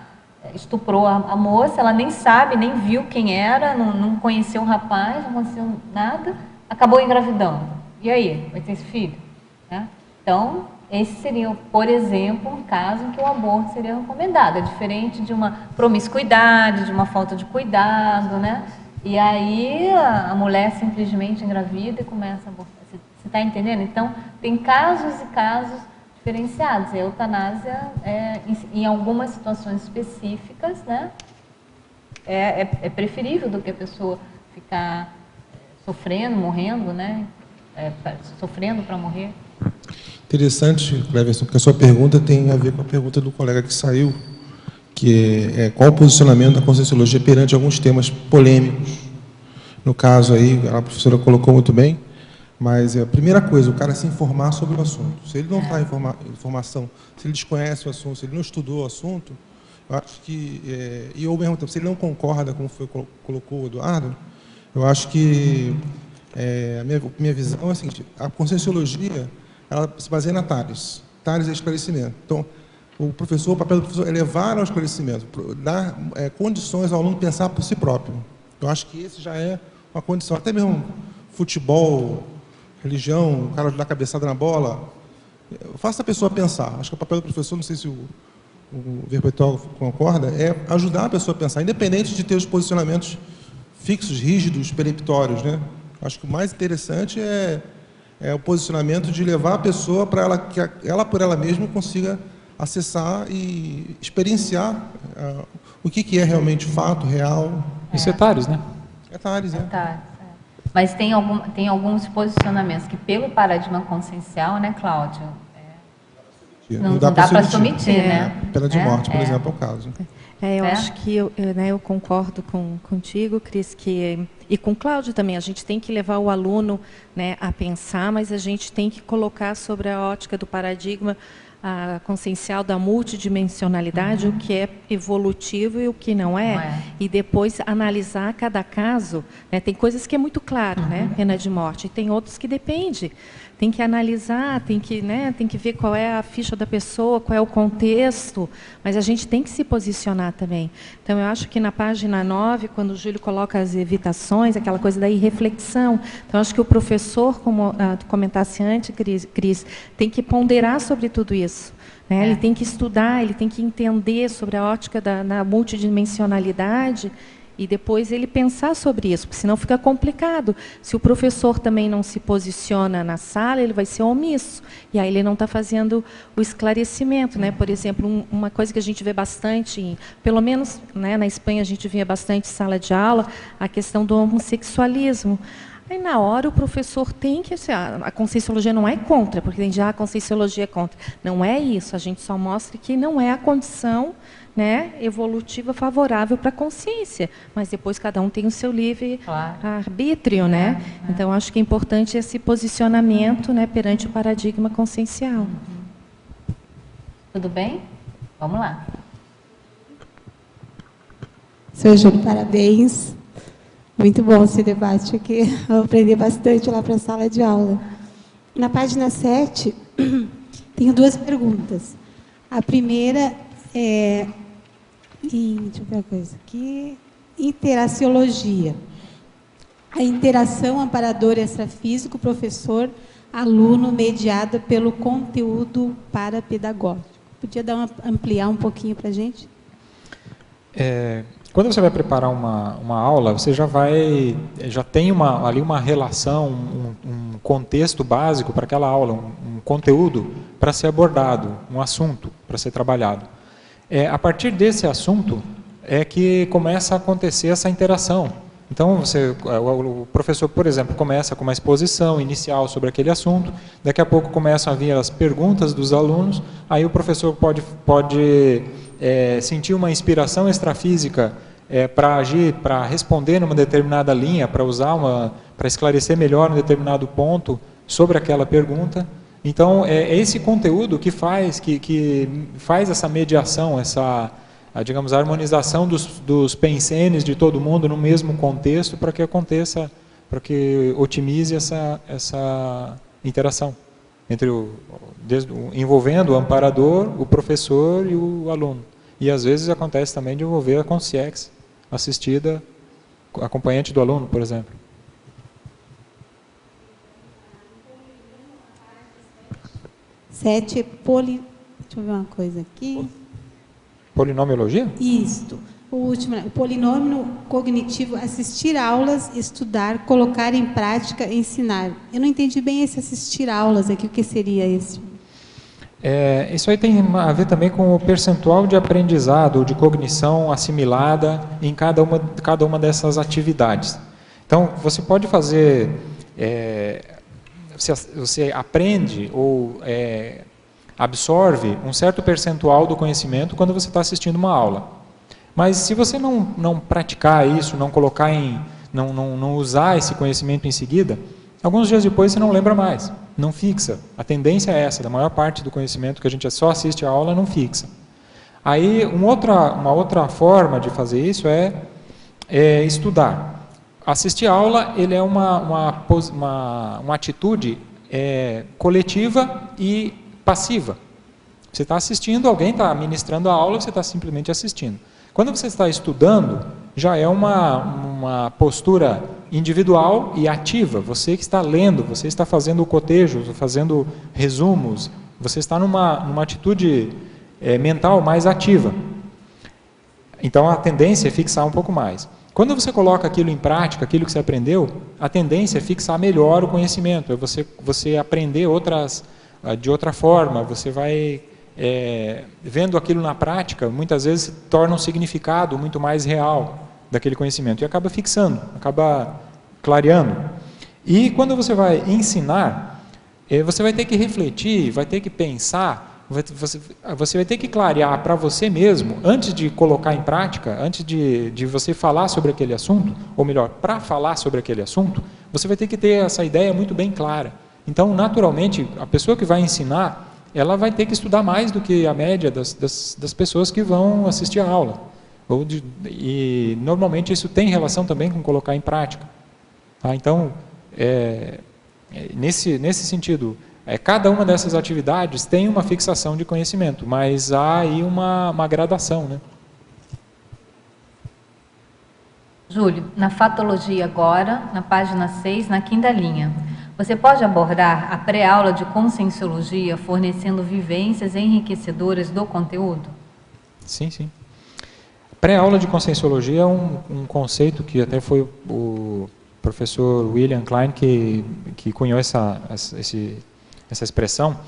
estuprou a moça, ela nem sabe, nem viu quem era, não conheceu o rapaz, não aconteceu nada, acabou engravidando. E aí, vai ter esse filho? Né? Então, esse seria, por exemplo, um caso em que o aborto seria recomendado. É diferente de uma promiscuidade, de uma falta de cuidado, né? E aí a mulher simplesmente engravida e começa a abortar. Você está entendendo? Então, tem casos e casos diferenciados. A eutanásia, em algumas situações específicas, né, é preferível do que a pessoa ficar sofrendo, morrendo, né, sofrendo para morrer. Interessante, Cleverson, porque a sua pergunta tem a ver com a pergunta do colega que saiu, que é qual o posicionamento da Conscienciologia perante alguns temas polêmicos. No caso aí, a professora colocou muito bem, mas a primeira coisa, o cara se informar sobre o assunto. Se ele não está em informação, se ele desconhece o assunto, se ele não estudou o assunto, eu acho que, e ao mesmo tempo, se ele não concorda, como colocou o Eduardo, eu acho que a minha visão é a seguinte: a Conscienciologia, ela se baseia na Tales. Tales é esclarecimento. Então, o papel do professor é levar ao esclarecimento, dar condições ao aluno pensar por si próprio. Eu acho que esse já é uma condição. Até mesmo futebol, religião, o cara dar cabeçada na bola, faça a pessoa pensar. Acho que o papel do professor, não sei se o Verpetual concorda, é ajudar a pessoa a pensar, independente de ter os posicionamentos fixos, rígidos, peremptórios, né? Acho que o mais interessante é o posicionamento de levar a pessoa para que ela por ela mesma consiga acessar e experienciar o que é realmente fato, real. Isso é Tales, né? É Tales, Mas tem alguns posicionamentos que, pelo paradigma consciencial, né, Cláudio? Não dá para se omitir, né? Pena de morte, por exemplo, é o caso. Eu acho que eu concordo contigo, Cris, e com o Cláudio também. A gente tem que levar o aluno, né, a pensar, mas a gente tem que colocar sobre a ótica do paradigma consciencial da multidimensionalidade, o que é evolutivo e o que não é, e depois analisar cada caso. Né? Tem coisas que é muito claro, né, pena de morte, e tem outros que depende. Tem que analisar, tem que ver qual é a ficha da pessoa, qual é o contexto, mas a gente tem que se posicionar também. Então, eu acho que na página 9, quando o Júlio coloca as evitações, aquela coisa da irreflexão, então, acho que o professor, como tu comentasse antes, Cris, tem que ponderar sobre tudo isso. Né? Ele tem que estudar, ele tem que entender sobre a ótica da multidimensionalidade, e depois ele pensar sobre isso, porque senão fica complicado. Se o professor também não se posiciona na sala, ele vai ser omisso, e aí ele não está fazendo o esclarecimento. Né? Por exemplo, uma coisa que a gente vê bastante, pelo menos, né, na Espanha a gente via bastante em sala de aula, a questão do homossexualismo. Aí, na hora, o professor tem que... A Conscienciologia não é contra, porque já a Conscienciologia é contra. Não é isso, a gente só mostra que não é a condição, né, evolutiva favorável para a consciência, mas depois cada um tem o seu livre arbítrio, né? Então, acho que é importante esse posicionamento, né, perante o paradigma consciencial. Tudo bem? Vamos lá. Seu Júlio, parabéns. Muito bom esse debate aqui. Eu aprendi bastante lá para a sala de aula. Na página 7, tenho 2 perguntas. A primeira é, deixa eu ver a coisa aqui, interaciologia. A interação amparador extrafísico, professor, aluno, mediada pelo conteúdo parapedagógico. Podia ampliar um pouquinho para a gente? Quando você vai preparar uma aula, você já tem ali uma relação, um contexto básico para aquela aula, um conteúdo para ser abordado, um assunto para ser trabalhado. A partir desse assunto é que começa a acontecer essa interação. Então, o professor, por exemplo, começa com uma exposição inicial sobre aquele assunto, daqui a pouco começam a vir as perguntas dos alunos, aí o professor pode sentir uma inspiração extrafísica para agir, para responder numa determinada linha, para esclarecer melhor um determinado ponto sobre aquela pergunta. Então, é esse conteúdo que faz essa mediação, digamos, a harmonização dos pensenes de todo mundo no mesmo contexto para que otimize essa interação envolvendo o amparador, o professor e o aluno. E às vezes acontece também de envolver a consciex assistida, acompanhante do aluno, por exemplo. Deixa eu ver uma coisa aqui. Polinomiologia? Isto. O último, o polinômio cognitivo, assistir aulas, estudar, colocar em prática, ensinar. Eu não entendi bem esse assistir aulas aqui, o que seria isso? Isso aí tem a ver também com o percentual de aprendizado ou de cognição assimilada em cada uma dessas atividades. Então, você pode fazer, você aprende ou absorve um certo percentual do conhecimento quando você está assistindo uma aula. Mas se você não praticar isso, não colocar não usar esse conhecimento em seguida, alguns dias depois você não lembra mais, não fixa. A tendência é essa, da maior parte do conhecimento que a gente só assiste a aula não fixa. Aí uma outra forma de fazer isso é estudar. Assistir a aula ele é uma atitude coletiva e passiva. Você está assistindo, alguém está ministrando a aula, você está simplesmente assistindo. Quando você está estudando, já é uma postura individual e ativa. Você que está lendo, você está fazendo cotejos, fazendo resumos, você está numa atitude mental mais ativa. Então a tendência é fixar um pouco mais. Quando você coloca aquilo em prática, aquilo que você aprendeu, a tendência é fixar melhor o conhecimento, é você aprender de outra forma, você vai vendo aquilo na prática, muitas vezes se torna um significado muito mais real daquele conhecimento e acaba fixando, acaba clareando. E quando você vai ensinar, você vai ter que refletir, vai ter que pensar, você vai ter que clarear para você mesmo, antes de colocar em prática, antes de você falar sobre aquele assunto, ou melhor, para falar sobre aquele assunto, você vai ter que ter essa ideia muito bem clara. Então, naturalmente, a pessoa que vai ensinar, ela vai ter que estudar mais do que a média das pessoas que vão assistir a aula. E normalmente isso tem relação também com colocar em prática. Então, nesse sentido, cada uma dessas atividades tem uma fixação de conhecimento, mas há aí uma gradação, né? Júlio, na fatologia agora, na página 6, na 5ª linha. Você pode abordar a pré-aula de conscienciologia fornecendo vivências enriquecedoras do conteúdo? Sim, sim. Pré-aula de conscienciologia é um conceito que até foi o professor William Klein que cunhou essa expressão,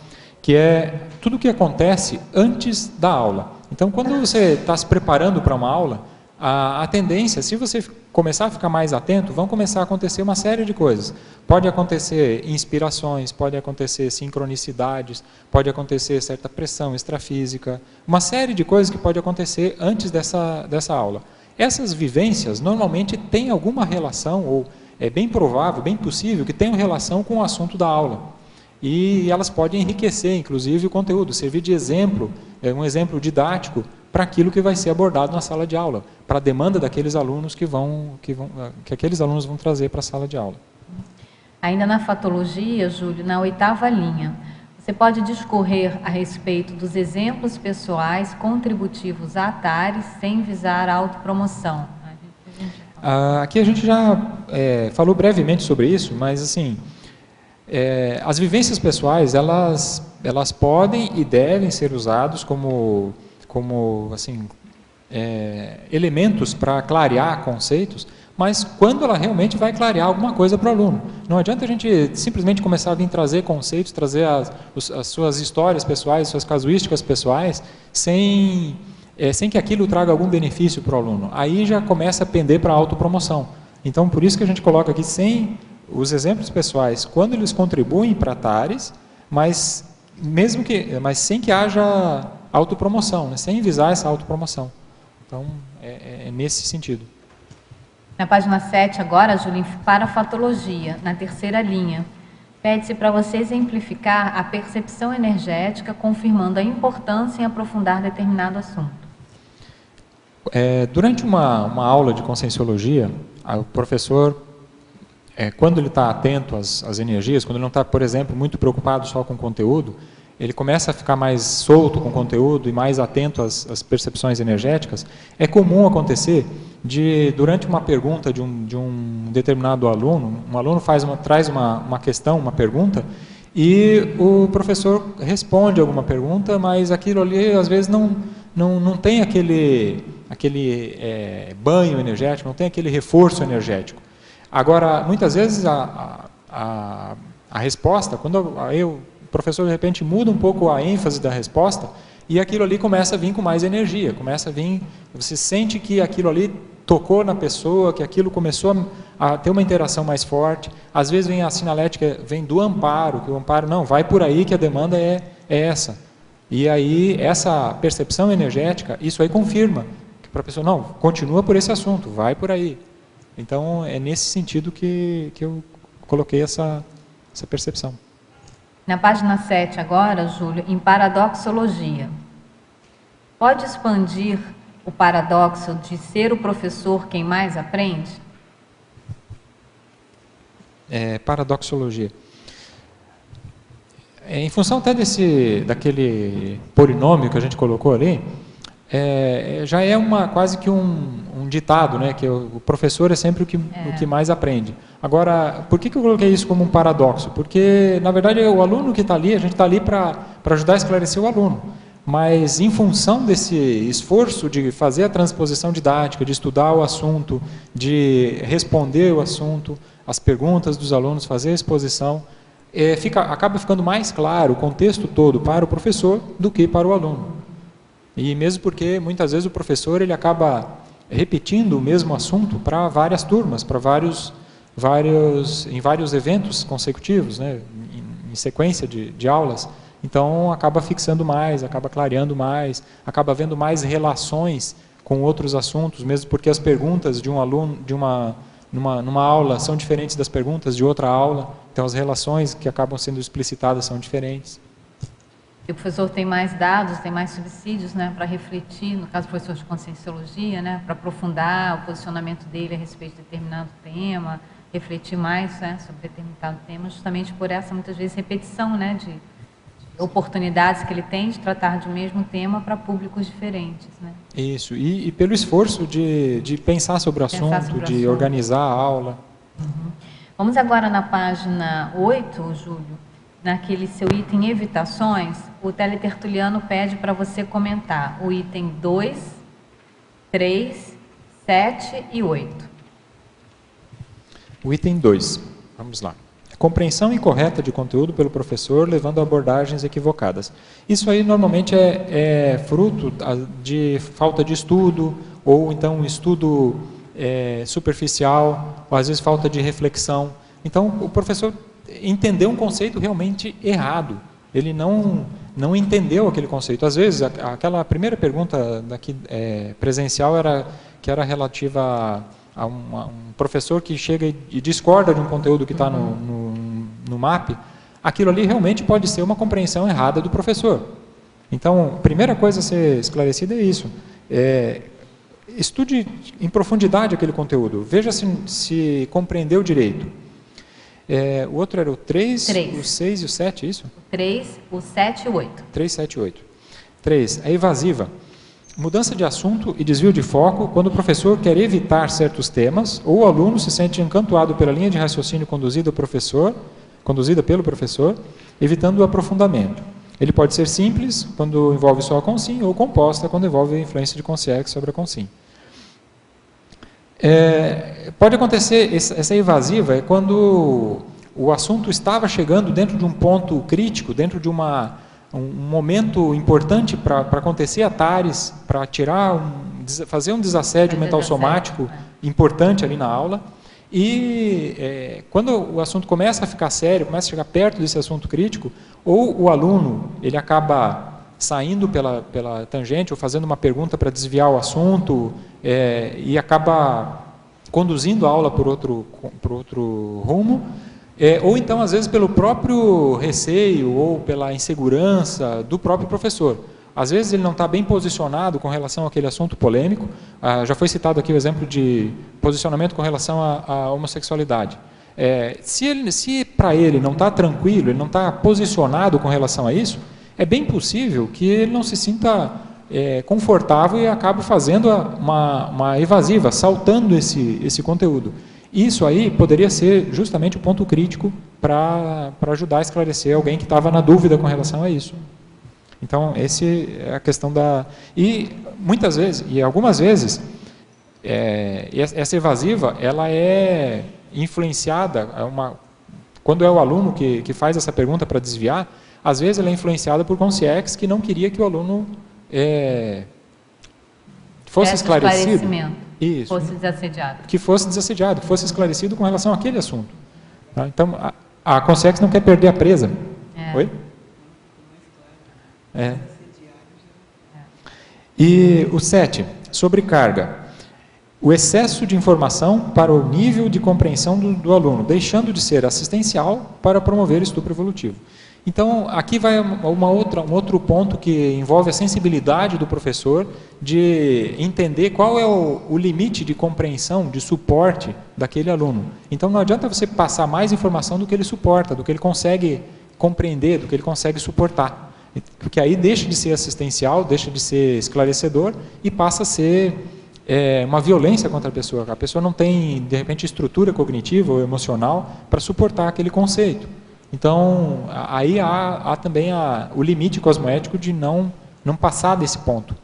que é tudo o que acontece antes da aula. Então, quando você está se preparando para uma aula, a tendência, se você começar a ficar mais atento, vão começar a acontecer uma série de coisas. Pode acontecer inspirações, pode acontecer sincronicidades, pode acontecer certa pressão extrafísica, uma série de coisas que pode acontecer antes dessa aula. Essas vivências normalmente têm alguma relação, ou é bem provável, bem possível, que tenham relação com o assunto da aula. e elas podem enriquecer, inclusive, o conteúdo, servir de exemplo, um exemplo didático para aquilo que vai ser abordado na sala de aula, para a demanda daqueles alunos que aqueles alunos vão trazer para a sala de aula. Ainda na fatologia, Júlio, na 8ª linha, você pode discorrer a respeito dos exemplos pessoais contributivos a atares sem visar a autopromoção. Aqui a gente já falou brevemente sobre isso, mas assim, as vivências pessoais, elas podem e devem ser usados como assim, elementos para clarear conceitos, mas quando ela realmente vai clarear alguma coisa para o aluno. Não adianta a gente simplesmente começar a vir trazer conceitos, trazer as suas histórias pessoais, suas casuísticas pessoais, sem que aquilo traga algum benefício para o aluno. Aí já começa a pender para a autopromoção. Então, por isso que a gente coloca aqui sem os exemplos pessoais, quando eles contribuem para atares, mas sem que haja autopromoção, né? Sem visar essa autopromoção. Então, é nesse sentido. Na página 7 agora, Júlio, para a fatologia, na 3ª linha, pede-se para você exemplificar a percepção energética, confirmando a importância em aprofundar determinado assunto. Durante uma aula de conscienciologia, o professor, quando ele está atento às energias, quando ele não está, por exemplo, muito preocupado só com o conteúdo, ele começa a ficar mais solto com o conteúdo e mais atento às percepções energéticas. É comum acontecer durante uma pergunta de um determinado aluno, um aluno traz uma questão, uma pergunta, e o professor responde alguma pergunta, mas aquilo ali às vezes não tem aquele banho energético, não tem aquele reforço energético. Agora, muitas vezes a resposta, quando o professor de repente muda um pouco a ênfase da resposta, e aquilo ali começa a vir com mais energia, você sente que aquilo ali tocou na pessoa, que aquilo começou a ter uma interação mais forte. Às vezes vem a sinalética, vem do amparo, que o amparo, não, vai por aí que a demanda é essa. E aí, essa percepção energética, isso aí confirma, para a pessoa, não, continua por esse assunto, vai por aí. Então, é nesse sentido que eu coloquei essa percepção. Na página 7 agora, Júlio, em paradoxologia. Pode expandir o paradoxo de ser o professor quem mais aprende? Paradoxologia. Em função até daquele polinômio que a gente colocou ali, já é quase que um ditado, né, que o professor é sempre o que mais aprende. Agora, por que eu coloquei isso como um paradoxo? Porque, na verdade, o aluno que está ali, a gente está ali para ajudar a esclarecer o aluno. Mas, em função desse esforço de fazer a transposição didática, de estudar o assunto, de responder o assunto, as perguntas dos alunos, fazer a exposição, acaba ficando mais claro o contexto todo para o professor do que para o aluno. E mesmo porque, muitas vezes, o professor ele acaba repetindo o mesmo assunto para várias turmas, para em vários eventos consecutivos, né, em sequência de aulas. Então, acaba fixando mais, acaba clareando mais, acaba havendo mais relações com outros assuntos, mesmo porque as perguntas de um aluno, numa aula, são diferentes das perguntas de outra aula, então as relações que acabam sendo explicitadas são diferentes. E o professor tem mais dados, tem mais subsídios, né, para refletir, no caso do professor de conscienciologia, né, para aprofundar o posicionamento dele a respeito de determinado tema, refletir mais, né, sobre determinado tema, justamente por essa, muitas vezes, repetição, né, de oportunidades que ele tem de tratar de um mesmo tema para públicos diferentes, né? Isso, e pelo esforço de pensar sobre o assunto, de organizar a aula. Uhum. Vamos agora na página 8, Júlio, naquele seu item evitações, o teletertuliano pede para você comentar o item 2, 3, 7 e 8. O item 2, vamos lá. Compreensão incorreta de conteúdo pelo professor, levando a abordagens equivocadas. Isso aí normalmente é fruto de falta de estudo, ou então um estudo superficial, ou às vezes falta de reflexão. Então, o professor entendeu um conceito realmente errado. Ele não entendeu aquele conceito. Às vezes, aquela primeira pergunta daqui, presencial que era relativa a um professor que chega e discorda de um conteúdo que está no MAP, aquilo ali realmente pode ser uma compreensão errada do professor. Então, a primeira coisa a ser esclarecida é isso. Estude em profundidade aquele conteúdo, veja se compreendeu direito. O outro era o 3, o 6 e o 7, é isso? O 3, o 7 e o 8. 3, 7 e 8. 3, a evasiva. Mudança de assunto e desvio de foco quando o professor quer evitar certos temas ou o aluno se sente encantuado pela linha de raciocínio conduzida pelo professor, evitando o aprofundamento. Ele pode ser simples, quando envolve só a consim, ou composta, quando envolve a influência de consciex sobre a consim. Pode acontecer, essa evasiva é quando o assunto estava chegando dentro de um ponto crítico, dentro de um momento importante para acontecer atares, para fazer um desassédio mental somático importante ali na aula. E quando o assunto começa a ficar sério, começa a chegar perto desse assunto crítico, ou o aluno ele acaba saindo pela tangente ou fazendo uma pergunta para desviar o assunto e acaba conduzindo a aula por outro rumo, ou então às vezes pelo próprio receio ou pela insegurança do próprio professor. Às vezes ele não está bem posicionado com relação àquele assunto polêmico. Já foi citado aqui o exemplo de posicionamento com relação à homossexualidade. Se para ele não está tranquilo, ele não está posicionado com relação a isso, é bem possível que ele não se sinta confortável e acabe fazendo uma evasiva, saltando esse conteúdo. Isso aí poderia ser justamente o ponto crítico para ajudar a esclarecer alguém que estava na dúvida com relação a isso. Então, essa é a questão da... E muitas vezes, e algumas vezes, essa evasiva, ela é influenciada, quando é o aluno que faz essa pergunta para desviar, às vezes ela é influenciada por consciex que não queria que o aluno fosse esclarecido. Isso. Fosse desassediado. Que fosse desassediado, que fosse esclarecido com relação àquele assunto. Tá? Então, a consciex não quer perder a presa. Oi? E o 7, sobrecarga. O excesso de informação para o nível de compreensão do aluno, deixando de ser assistencial para promover estupro evolutivo. Então, aqui vai um outro ponto que envolve a sensibilidade do professor de entender qual é o limite de compreensão, de suporte daquele aluno. Então, não adianta você passar mais informação do que ele suporta, do que ele consegue compreender, do que ele consegue suportar. Porque aí deixa de ser assistencial, deixa de ser esclarecedor e passa a ser uma violência contra a pessoa. A pessoa não tem, de repente, estrutura cognitiva ou emocional para suportar aquele conceito. Então, aí há também o limite cosmoético de não passar desse ponto.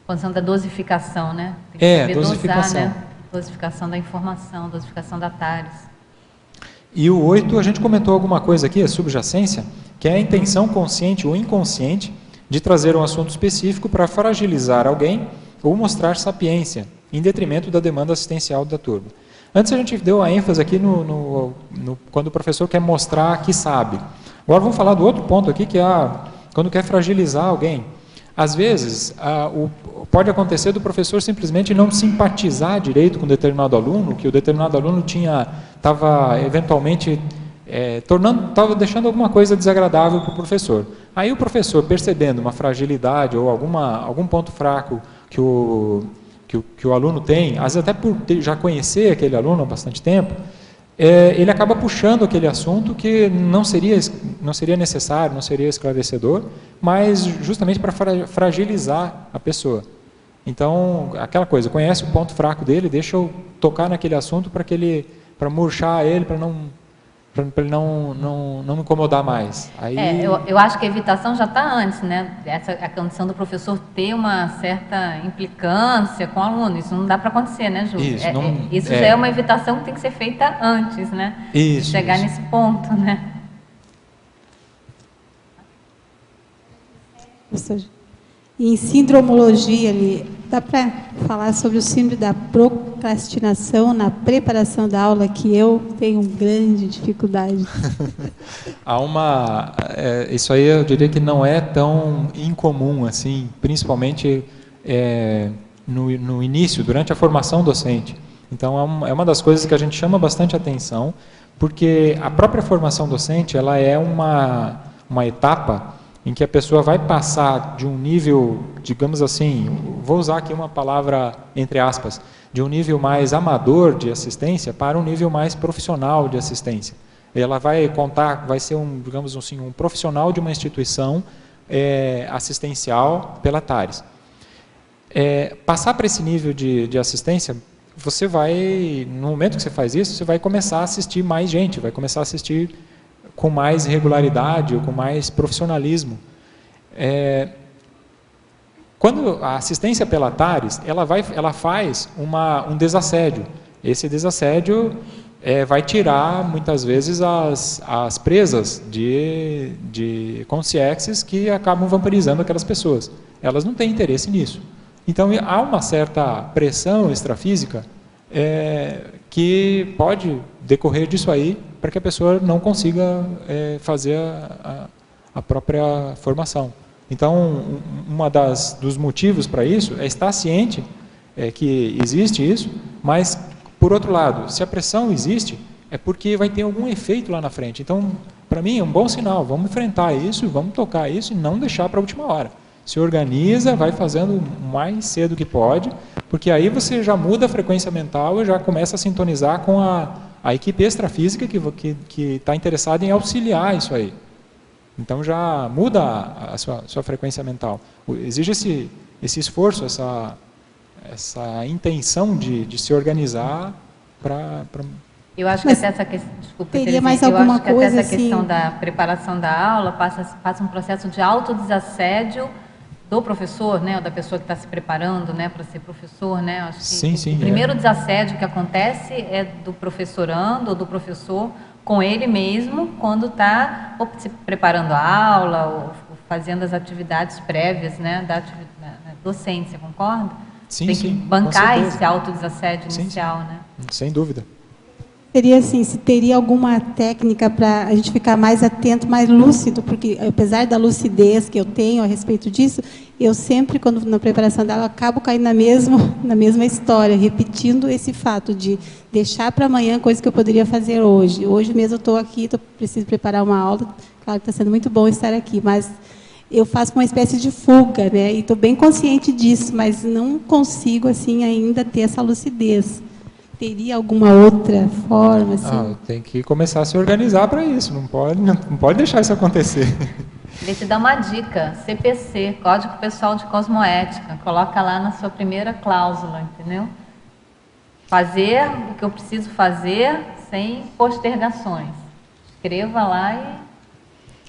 A função da dosificação, né? Tem que saber dosificação. Dosar, né? Dosificação da informação, dosificação da TARES. E o 8, a gente comentou alguma coisa aqui, a subjacência, que é a intenção consciente ou inconsciente de trazer um assunto específico para fragilizar alguém ou mostrar sapiência, em detrimento da demanda assistencial da turma. Antes a gente deu a ênfase aqui quando o professor quer mostrar que sabe. Agora vamos falar do outro ponto aqui, que é quando quer fragilizar alguém. Às vezes, pode acontecer do professor simplesmente não simpatizar direito com um determinado aluno, que o determinado aluno estava eventualmente estava deixando alguma coisa desagradável para o professor. Aí o professor, percebendo uma fragilidade ou algum ponto fraco que o aluno tem, às vezes até por já conhecer aquele aluno há bastante tempo, ele acaba puxando aquele assunto que não seria necessário, não seria esclarecedor, mas justamente para fragilizar a pessoa. Então, aquela coisa, conhece o ponto fraco dele, deixa eu tocar naquele assunto para murchar ele, para ele não me incomodar mais. Aí... eu acho que a evitação já está antes, né? A condição do professor ter uma certa implicância com o aluno. Isso não dá para acontecer, né, Júlio? Isso já é uma evitação que tem que ser feita antes, né? Isso, chegar nesse ponto, né? Em sindromologia, dá para falar sobre o síndrome da procrastinação na preparação da aula, que eu tenho grande dificuldade. Isso aí eu diria que não é tão incomum, assim, principalmente no início, durante a formação docente. Então, é uma das coisas que a gente chama bastante atenção, Porque a própria formação docente, ela é uma etapa em que a pessoa vai passar de um nível, digamos assim, vou usar aqui uma palavra entre aspas, de um nível mais amador de assistência para um nível mais profissional de assistência. Ela vai ser digamos assim, um profissional de uma instituição assistencial pela TARES. Passar para esse nível de assistência, você vai, no momento que você faz isso, você vai começar a assistir mais gente, vai começar a assistir com mais regularidade ou com mais profissionalismo. Quando a assistência pela TARES, ela faz um desassédio. Esse desassédio vai tirar, muitas vezes, as presas de consciexes que acabam vampirizando aquelas pessoas. Elas não têm interesse nisso. Então, há uma certa pressão extrafísica que pode decorrer disso aí para que a pessoa não consiga fazer a própria formação. Então, dos motivos para isso é estar ciente que existe isso, mas, por outro lado, se a pressão existe, é porque vai ter algum efeito lá na frente. Então, para mim, é um bom sinal. Vamos enfrentar isso, vamos tocar isso e não deixar para a última hora. Se organiza, vai fazendo o mais cedo que pode, porque aí você já muda a frequência mental e já começa a sintonizar com a equipe extrafísica que está interessada em auxiliar isso aí. Então já muda a sua frequência mental. Exige esse esforço, essa intenção de se organizar para... Eu acho que até essa questão, desculpa, teria mais alguma coisa, até essa assim, questão da preparação da aula passa um processo de autodesassédio do professor, né, ou da pessoa que está se preparando, né, para ser professor, né? Acho que o primeiro desassédio que acontece é do professorando ou do professor com ele mesmo quando está se preparando a aula ou fazendo as atividades prévias, né, da docência, concorda? Sim, tem que bancar esse autodesassédio inicial, né? Sem dúvida. Seria assim, se teria alguma técnica para a gente ficar mais atento, mais lúcido, porque apesar da lucidez que eu tenho a respeito disso, eu sempre, quando na preparação dela, acabo caindo na mesma história, repetindo esse fato de deixar para amanhã coisa que eu poderia fazer hoje. Hoje mesmo eu estou aqui, preciso preparar uma aula, claro que está sendo muito bom estar aqui, mas eu faço uma espécie de fuga, né? E estou bem consciente disso, mas não consigo assim ainda ter essa lucidez. Teria alguma outra forma? Assim? Tem que começar a se organizar para isso, não pode deixar isso acontecer. Ele te dá uma dica, CPC, Código Pessoal de Cosmoética, coloca lá na sua primeira cláusula, entendeu? Fazer o que eu preciso fazer sem postergações. Escreva lá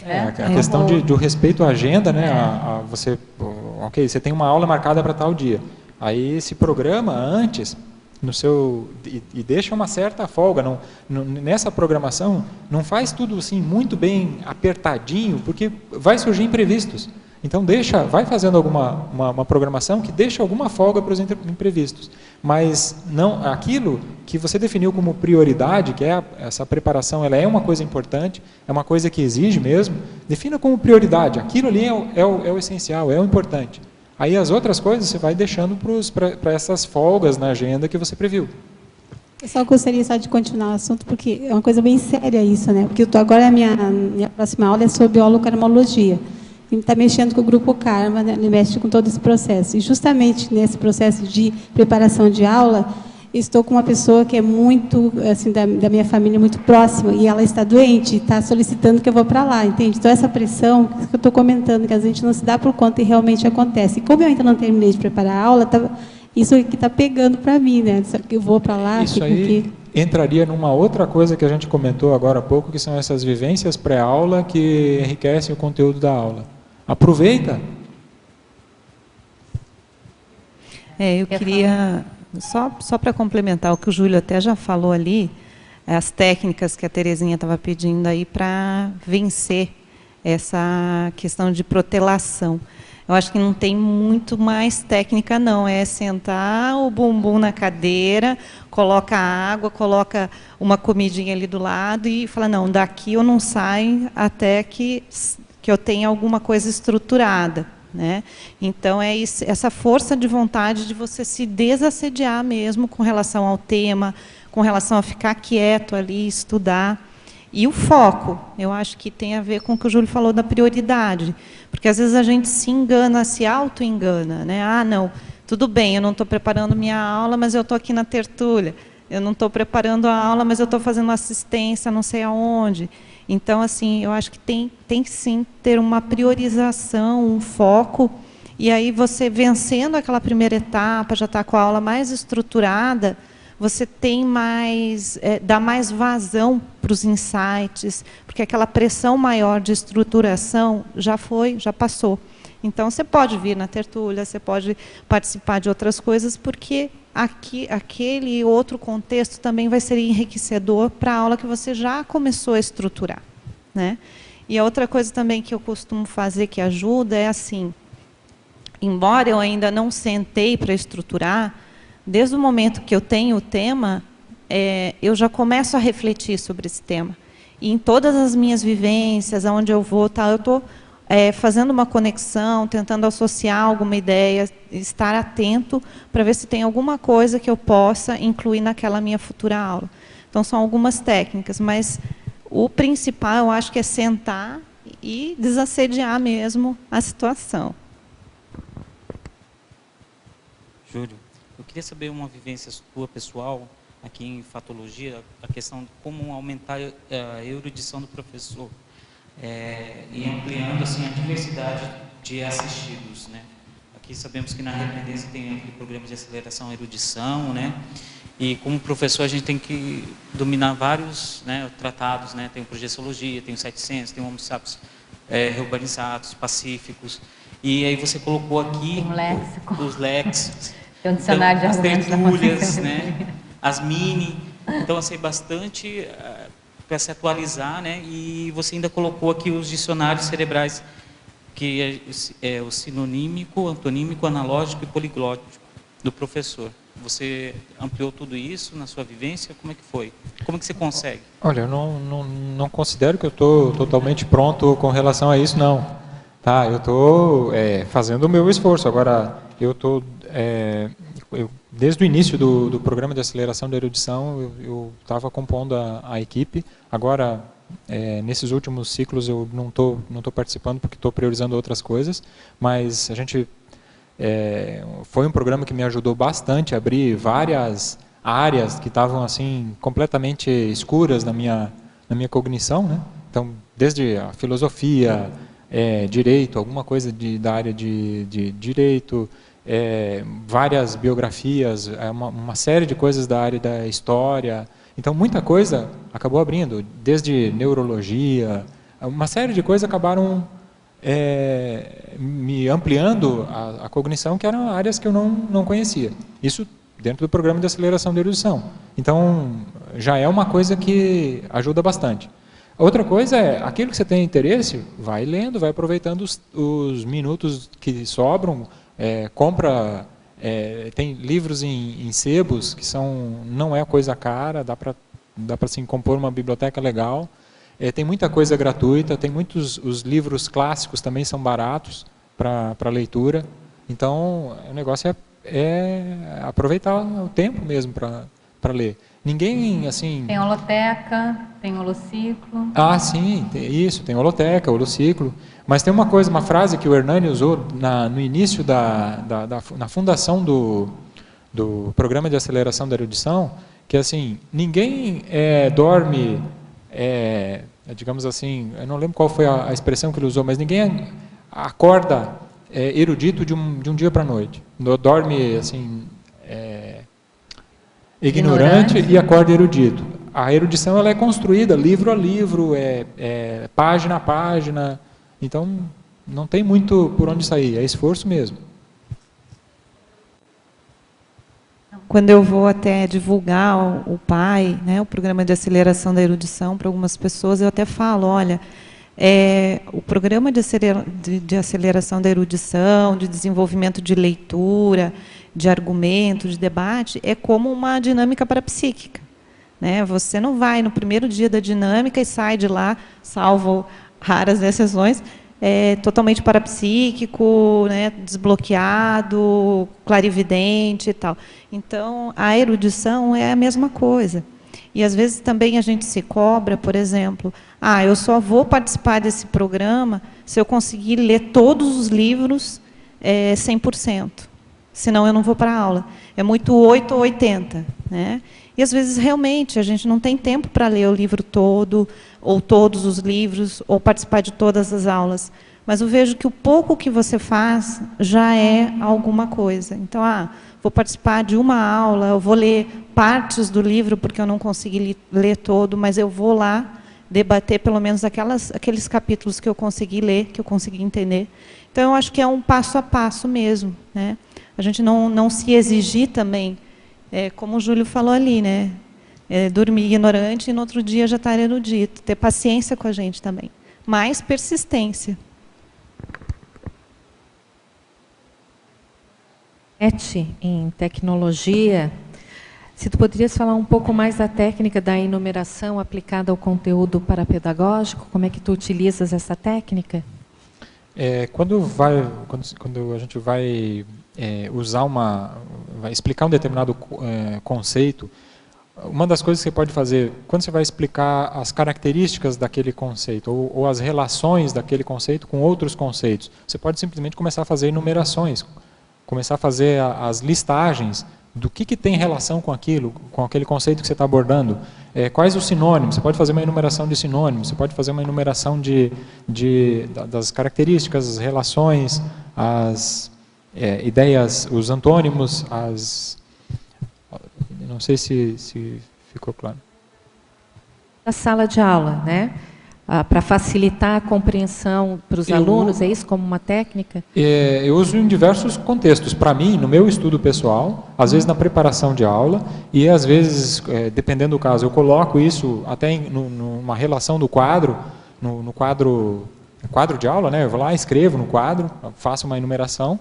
e... A questão do respeito à agenda, né? Você tem uma aula marcada para tal dia, aí se programa antes... e deixa uma certa folga nessa programação, não faz tudo assim muito bem apertadinho, porque vai surgir imprevistos. Então vai fazendo uma programação que deixa alguma folga para os imprevistos, mas não aquilo que você definiu como prioridade, que é essa preparação, ela é uma coisa importante, é uma coisa que exige mesmo, defina como prioridade, aquilo ali é o essencial, é o importante. Aí as outras coisas você vai deixando para essas folgas na agenda que você previu. Eu só gostaria de continuar o assunto, porque é uma coisa bem séria isso, né? Porque agora a minha próxima aula é sobre holocarmologia. Ele está mexendo com o grupo Karma, né? Ele mexe com todo esse processo. E justamente nesse processo de preparação de aula, estou com uma pessoa que é muito, assim, da minha família, muito próxima, e ela está doente, e está solicitando que eu vou para lá, entende? Então, essa pressão, que eu estou comentando, que a gente não se dá por conta e realmente acontece. E como eu ainda não terminei de preparar a aula, isso aqui está pegando para mim, né? Que eu vou para lá... Isso aí entraria numa outra coisa que a gente comentou agora há pouco, que são essas vivências pré-aula que enriquecem o conteúdo da aula. Aproveita! Eu queria... Só para complementar o que o Júlio até já falou ali, as técnicas que a Terezinha estava pedindo aí para vencer essa questão de protelação. Eu acho que não tem muito mais técnica, não. É sentar o bumbum na cadeira, coloca água, coloca uma comidinha ali do lado e fala, não, daqui eu não saio até que eu tenha alguma coisa estruturada. Né? Então, é essa força de vontade de você se desassediar mesmo com relação ao tema, com relação a ficar quieto ali, estudar. E o foco, eu acho que tem a ver com o que o Júlio falou da prioridade. Porque, às vezes, a gente se engana, se auto-engana, né? Ah, não, tudo bem, eu não estou preparando minha aula, mas eu estou aqui na tertúlia. Eu não estou preparando a aula, mas eu estou fazendo assistência não sei aonde. Então, assim, eu acho que tem sim ter uma priorização, um foco, e aí você vencendo aquela primeira etapa, já está com a aula mais estruturada, você tem mais, dá mais vazão para os insights, porque aquela pressão maior de estruturação já passou. Então, você pode vir na tertúlia, você pode participar de outras coisas, porque aquele outro contexto também vai ser enriquecedor para a aula que você já começou a estruturar, né? E a outra coisa também que eu costumo fazer que ajuda é assim, embora eu ainda não sentei para estruturar, desde o momento que eu tenho o tema, eu já começo a refletir sobre esse tema. E em todas as minhas vivências, aonde eu vou, eu estou fazendo uma conexão, tentando associar alguma ideia, estar atento para ver se tem alguma coisa que eu possa incluir naquela minha futura aula. Então, são algumas técnicas, mas o principal, eu acho que é sentar e desassediar mesmo a situação. Júlio, eu queria saber uma vivência sua pessoal, aqui em fatologia, a questão de como aumentar a erudição do professor. E ampliando assim, a diversidade de assistidos, né? Aqui sabemos que na repreendência tem aquele programa de aceleração e erudição, né? E como professor a gente tem que dominar vários, né, tratados, né? Tem o Projeciologia, tem o 700, tem o Homo sapiens reurbanizados, pacíficos. E aí você colocou aqui os léxicos, tem um dicionário de argumentos, as tertúlias, né? As mini. Então, assim, bastante para se atualizar, né? E você ainda colocou aqui os dicionários cerebrais, que é o sinonímico, antonímico, analógico e poliglótico do professor. Você ampliou tudo isso na sua vivência? Como é que foi? Como é que você consegue? Olha, eu não considero que eu estou totalmente pronto com relação a isso, não. Tá, eu estou fazendo o meu esforço. Agora, eu estou... desde o início do programa de aceleração da erudição, eu estava compondo a equipe. Agora, nesses últimos ciclos, eu não estou participando porque estou priorizando outras coisas, mas a gente foi um programa que me ajudou bastante a abrir várias áreas que estavam assim completamente escuras na minha cognição, né? Então, desde a filosofia, direito, alguma coisa da área de direito, várias biografias, uma série de coisas da área da história. Então, muita coisa acabou abrindo, desde neurologia, uma série de coisas acabaram me ampliando a cognição, que eram áreas que eu não conhecia. Isso dentro do programa de aceleração da erudição. Então, já é uma coisa que ajuda bastante. Outra coisa é, aquilo que você tem interesse, vai lendo, vai aproveitando os minutos que sobram, compra, tem livros em sebos, que não é coisa cara, dá para assim, compor uma biblioteca legal. Tem muita coisa gratuita, tem os livros clássicos também são baratos para leitura. Então, o negócio é aproveitar o tempo mesmo para ler. Ninguém, assim... Tem holoteca, tem holociclo. Ah, sim, tem holoteca, holociclo. Mas tem uma frase que o Hernani usou no início na fundação do programa de aceleração da erudição, que é assim, ninguém dorme, digamos assim, eu não lembro qual foi a expressão que ele usou, mas ninguém acorda erudito de um dia para a noite. Dorme, assim, ignorante e acorda erudito. A erudição ela é construída livro a livro, página a página, então não tem muito por onde sair, é esforço mesmo. Quando eu vou até divulgar o PAI, né, o programa de aceleração da erudição, para algumas pessoas, eu até falo, olha, o programa de aceleração da erudição, de desenvolvimento de leitura, de argumento, de debate, é como uma dinâmica parapsíquica, né? Você não vai no primeiro dia da dinâmica e sai de lá, salvo raras exceções, totalmente parapsíquico, né, desbloqueado, clarividente e tal. Então, a erudição é a mesma coisa. E, às vezes, também a gente se cobra, por exemplo, eu só vou participar desse programa se eu conseguir ler todos os livros 100%. Senão, eu não vou para a aula. É muito 8 ou 80. Né? E, às vezes, realmente, a gente não tem tempo para ler o livro todo, ou todos os livros, ou participar de todas as aulas. Mas eu vejo que o pouco que você faz já é alguma coisa. Então, vou participar de uma aula, eu vou ler partes do livro, porque eu não consegui ler todo, mas eu vou lá debater pelo menos aqueles capítulos que eu consegui ler, que eu consegui entender. Então, eu acho que é um passo a passo mesmo. Né? A gente não se exigir também, como o Júlio falou ali, né? Dormir ignorante e no outro dia já estar erudito. Ter paciência com a gente também. Mais persistência. Em tecnologia, se tu poderias falar um pouco mais da técnica da enumeração aplicada ao conteúdo parapedagógico, como é que tu utilizas essa técnica? Quando a gente vai vai explicar um determinado conceito, uma das coisas que você pode fazer, quando você vai explicar as características daquele conceito, ou as relações daquele conceito com outros conceitos, você pode simplesmente começar a fazer enumerações, começar a fazer as listagens do que tem relação com aquele conceito que você está abordando. Quais os sinônimos? Você pode fazer uma enumeração de sinônimos, você pode fazer uma enumeração das características, as relações, as ideias, os antônimos, não sei se ficou claro. A sala de aula, né? Para facilitar a compreensão para os alunos, é isso como uma técnica? Eu uso em diversos contextos. Para mim, no meu estudo pessoal, às vezes na preparação de aula, e às vezes, dependendo do caso, eu coloco isso até numa relação do quadro, no quadro de aula, né? Eu vou lá, escrevo no quadro, faço uma enumeração.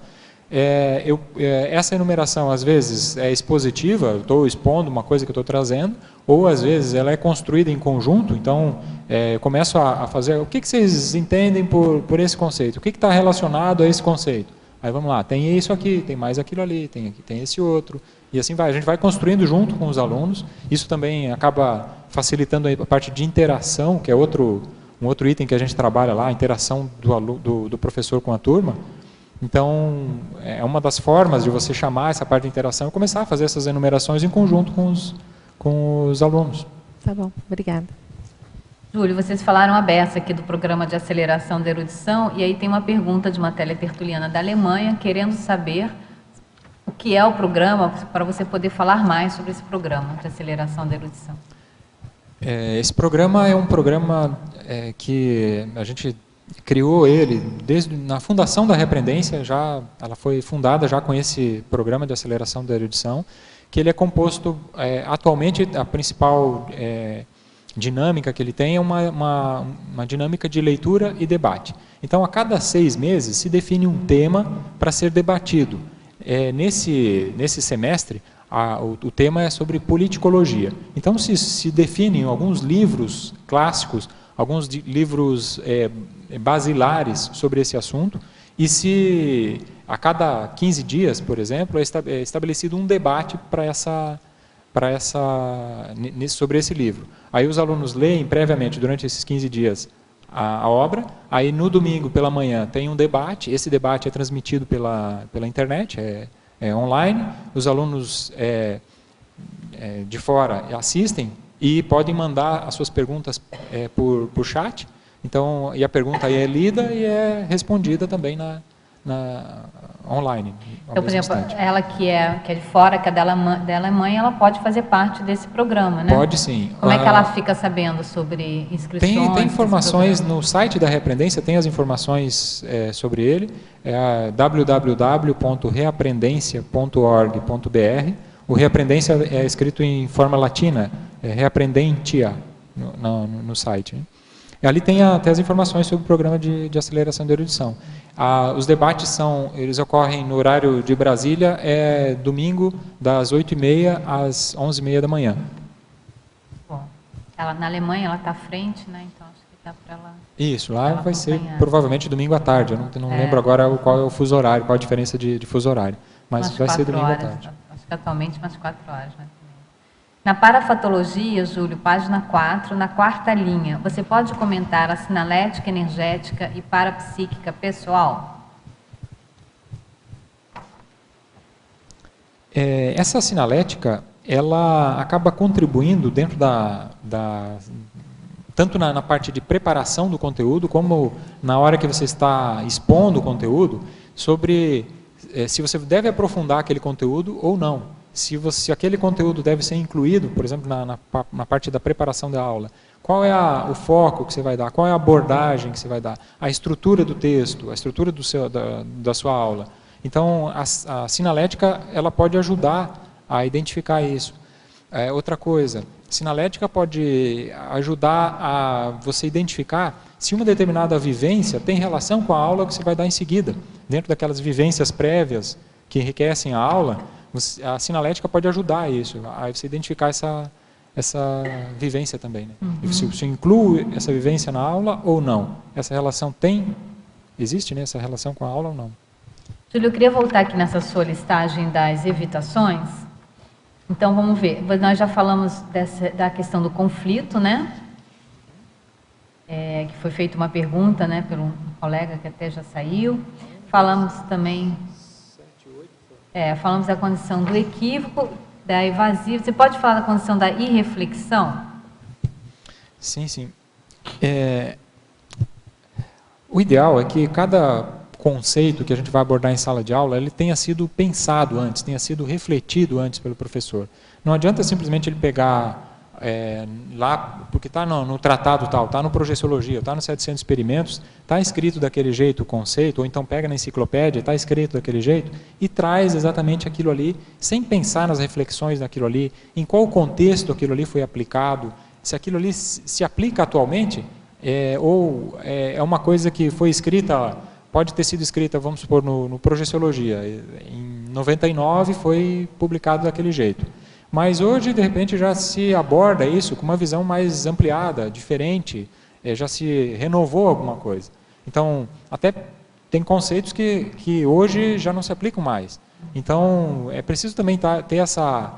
Essa enumeração, às vezes, é expositiva, eu estou expondo uma coisa que eu estou trazendo, ou, às vezes, ela é construída em conjunto, então, eu começo a fazer, o que vocês entendem por esse conceito? O que está relacionado a esse conceito? Aí, vamos lá, tem isso aqui, tem mais aquilo ali, tem esse outro, e assim vai. A gente vai construindo junto com os alunos, isso também acaba facilitando a parte de interação, que é um outro item que a gente trabalha lá, a interação do professor com a turma. Então, é uma das formas de você chamar essa parte de interação e começar a fazer essas enumerações em conjunto com os alunos. Tá bom, obrigada. Júlio, vocês falaram a beça aqui do programa de aceleração da erudição, e aí tem uma pergunta de uma teletertuliana da Alemanha, querendo saber o que é o programa, para você poder falar mais sobre esse programa de aceleração da erudição. Esse programa é um programa que a gente criou ele desde na fundação da Reaprendência, ela foi fundada já com esse programa de aceleração da erudição, que ele é composto, atualmente a principal dinâmica que ele tem é uma dinâmica de leitura e debate. Então, a cada 6 meses se define um tema para ser debatido. Nesse semestre, o tema é sobre politicologia. Então, se definem alguns livros clássicos, alguns livros basilares sobre esse assunto, e se a cada 15 dias, por exemplo, é estabelecido um debate sobre esse livro. Aí os alunos leem previamente, durante esses 15 dias, a obra, aí no domingo pela manhã tem um debate, esse debate é transmitido pela internet, é online, os alunos de fora assistem, e podem mandar as suas perguntas por chat. Então, e a pergunta aí é lida e é respondida também online. Então, por exemplo, ela que é de fora, que é dela mãe, ela pode fazer parte desse programa, né? Pode sim. Como é que ela fica sabendo sobre inscrições? Tem informações no site da Reaprendência, tem as informações sobre ele, www.reaprendencia.org.br. O Reaprendência é escrito em forma latina, Reaprendentia, no site. Ali tem até as informações sobre o programa de aceleração da erudição. Os debates eles ocorrem no horário de Brasília, domingo, das 8h30 às 11h30 da manhã. Bom, na Alemanha ela está à frente, né? Então acho que dá para ela... Isso, lá Ela vai ser acompanhar. provavelmente domingo à tarde. Eu não lembro agora qual é o fuso horário, qual a diferença de fuso horário. Mas Umas vai ser 4 domingo à horas, tarde. acho que atualmente umas 4 horas. Né? Na parafatologia, Júlio, página 4, na quarta linha, você pode comentar a sinalética energética e parapsíquica pessoal? Essa sinalética, ela acaba contribuindo dentro tanto na parte de preparação do conteúdo, como na hora que você está expondo o conteúdo, sobre se você deve aprofundar aquele conteúdo ou não. Se aquele conteúdo deve ser incluído, por exemplo, na parte da preparação da aula. Qual é o foco que você vai dar? Qual é a abordagem que você vai dar? A estrutura do texto, a estrutura da sua aula. Então, a sinalética ela pode ajudar a identificar isso. Outra coisa, sinalética pode ajudar a você identificar se uma determinada vivência tem relação com a aula que você vai dar em seguida. Dentro daquelas vivências prévias que enriquecem a aula, a sinalética pode ajudar isso, a você identificar essa vivência também. Né? Uhum. Se você inclui essa vivência na aula ou não. Essa relação existe, né, essa relação com a aula ou não? Júlio, eu queria voltar aqui nessa sua listagem das evitações. Então, vamos ver. Nós já falamos da questão do conflito, né? Que foi feita uma pergunta, né, pelo colega que até já saiu. Falamos também... falamos da condição do equívoco, da evasiva. Você pode falar da condição da irreflexão? Sim, sim. O ideal é que cada conceito que a gente vai abordar em sala de aula, ele tenha sido pensado antes, tenha sido refletido antes pelo professor. Não adianta simplesmente ele pegar lá, porque está no tratado tal, está no Projeciologia, está no 700 experimentos, está escrito daquele jeito o conceito, ou então pega na enciclopédia, está escrito daquele jeito, e traz exatamente aquilo ali, sem pensar nas reflexões daquilo ali, em qual contexto aquilo ali foi aplicado, se aquilo ali se aplica atualmente, ou é uma coisa que foi escrita... Pode ter sido escrita, vamos supor, no Projeciologia. Em 99 foi publicado daquele jeito. Mas hoje, de repente, já se aborda isso com uma visão mais ampliada, diferente, já se renovou alguma coisa. Então, até tem conceitos que hoje já não se aplicam mais. Então, é preciso também ter essa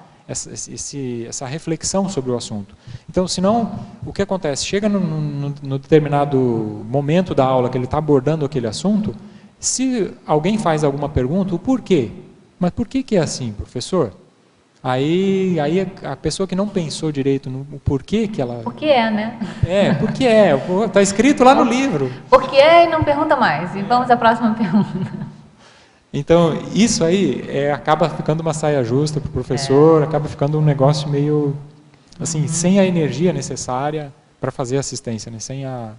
reflexão sobre o assunto. Então, senão, o que acontece? Chega no determinado momento da aula que ele está abordando aquele assunto, se alguém faz alguma pergunta, o porquê? Mas por que é assim, professor? Aí a pessoa que não pensou direito no porquê que ela... Porque né? Porque está escrito lá no livro. Porque e não pergunta mais. E vamos à próxima pergunta. Então, isso aí acaba ficando uma saia justa para o professor, acaba ficando um negócio meio, assim, sem a energia necessária para fazer assistência, né? Sem a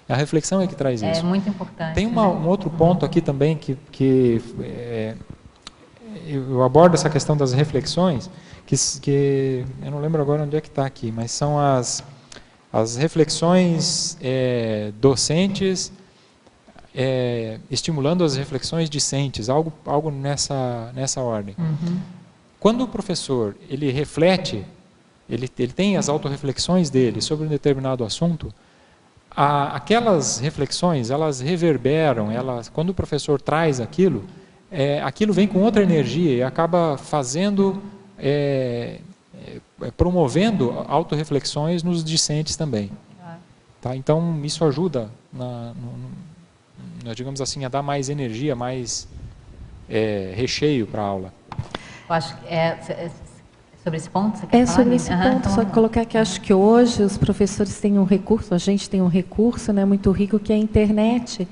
reflexão é que traz isso. É muito importante. Tem um outro ponto aqui também que eu abordo essa questão das reflexões, que eu não lembro agora onde é que está aqui, mas são as reflexões docentes, estimulando as reflexões discentes, algo nessa ordem. Uhum. Quando o professor ele reflete, ele tem as autorreflexões dele sobre um determinado assunto, aquelas reflexões, elas reverberam, quando o professor traz aquilo, aquilo vem com outra energia e acaba fazendo, promovendo autorreflexões nos discentes também. Tá? Então, isso ajuda digamos assim, a dar mais energia, mais recheio para a aula. Eu acho que sobre esse ponto você quer falar? Sobre esse ponto, então só colocar que acho que hoje os professores têm um recurso, a gente tem um recurso, né, muito rico, que é a internet.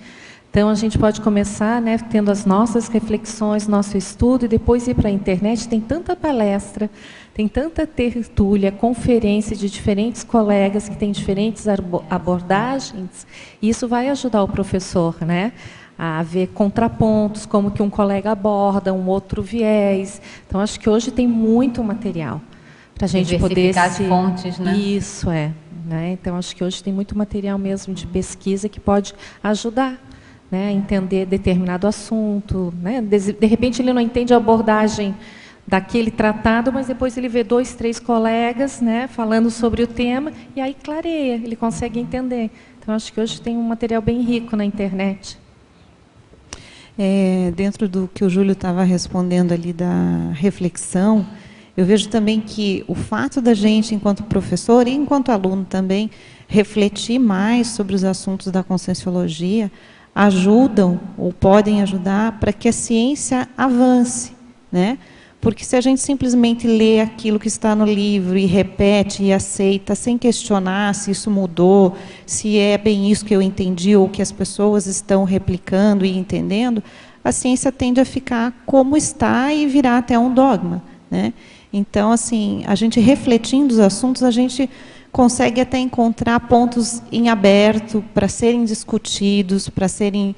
Então, a gente pode começar, né, tendo as nossas reflexões, nosso estudo, e depois ir para a internet. Tem tanta palestra, tem tanta tertúlia, conferência de diferentes colegas que têm diferentes abordagens, e isso vai ajudar o professor, né, a ver contrapontos, como que um colega aborda, um outro viés. Então, acho que hoje tem muito material para a gente poder... as fontes, né? Isso, né? Então, acho que hoje tem muito material mesmo de pesquisa que pode ajudar, né, a entender determinado assunto. Né? De repente, ele não entende a abordagem daquele tratado, mas depois ele vê 2, 3 colegas, né, falando sobre o tema, e aí clareia, ele consegue entender. Então, Então, acho que hoje tem um material bem rico na internet. Dentro do que o Júlio estava respondendo ali da reflexão, eu vejo também que o fato da gente, enquanto professor e enquanto aluno também, refletir mais sobre os assuntos da Conscienciologia, ajudam ou podem ajudar para que a ciência avance, né? Porque se a gente simplesmente lê aquilo que está no livro e repete e aceita, sem questionar se isso mudou, se é bem isso que eu entendi ou que as pessoas estão replicando e entendendo, a ciência tende a ficar como está e virar até um dogma, né? Então, assim, a gente refletindo os assuntos, a gente consegue até encontrar pontos em aberto para serem discutidos, para serem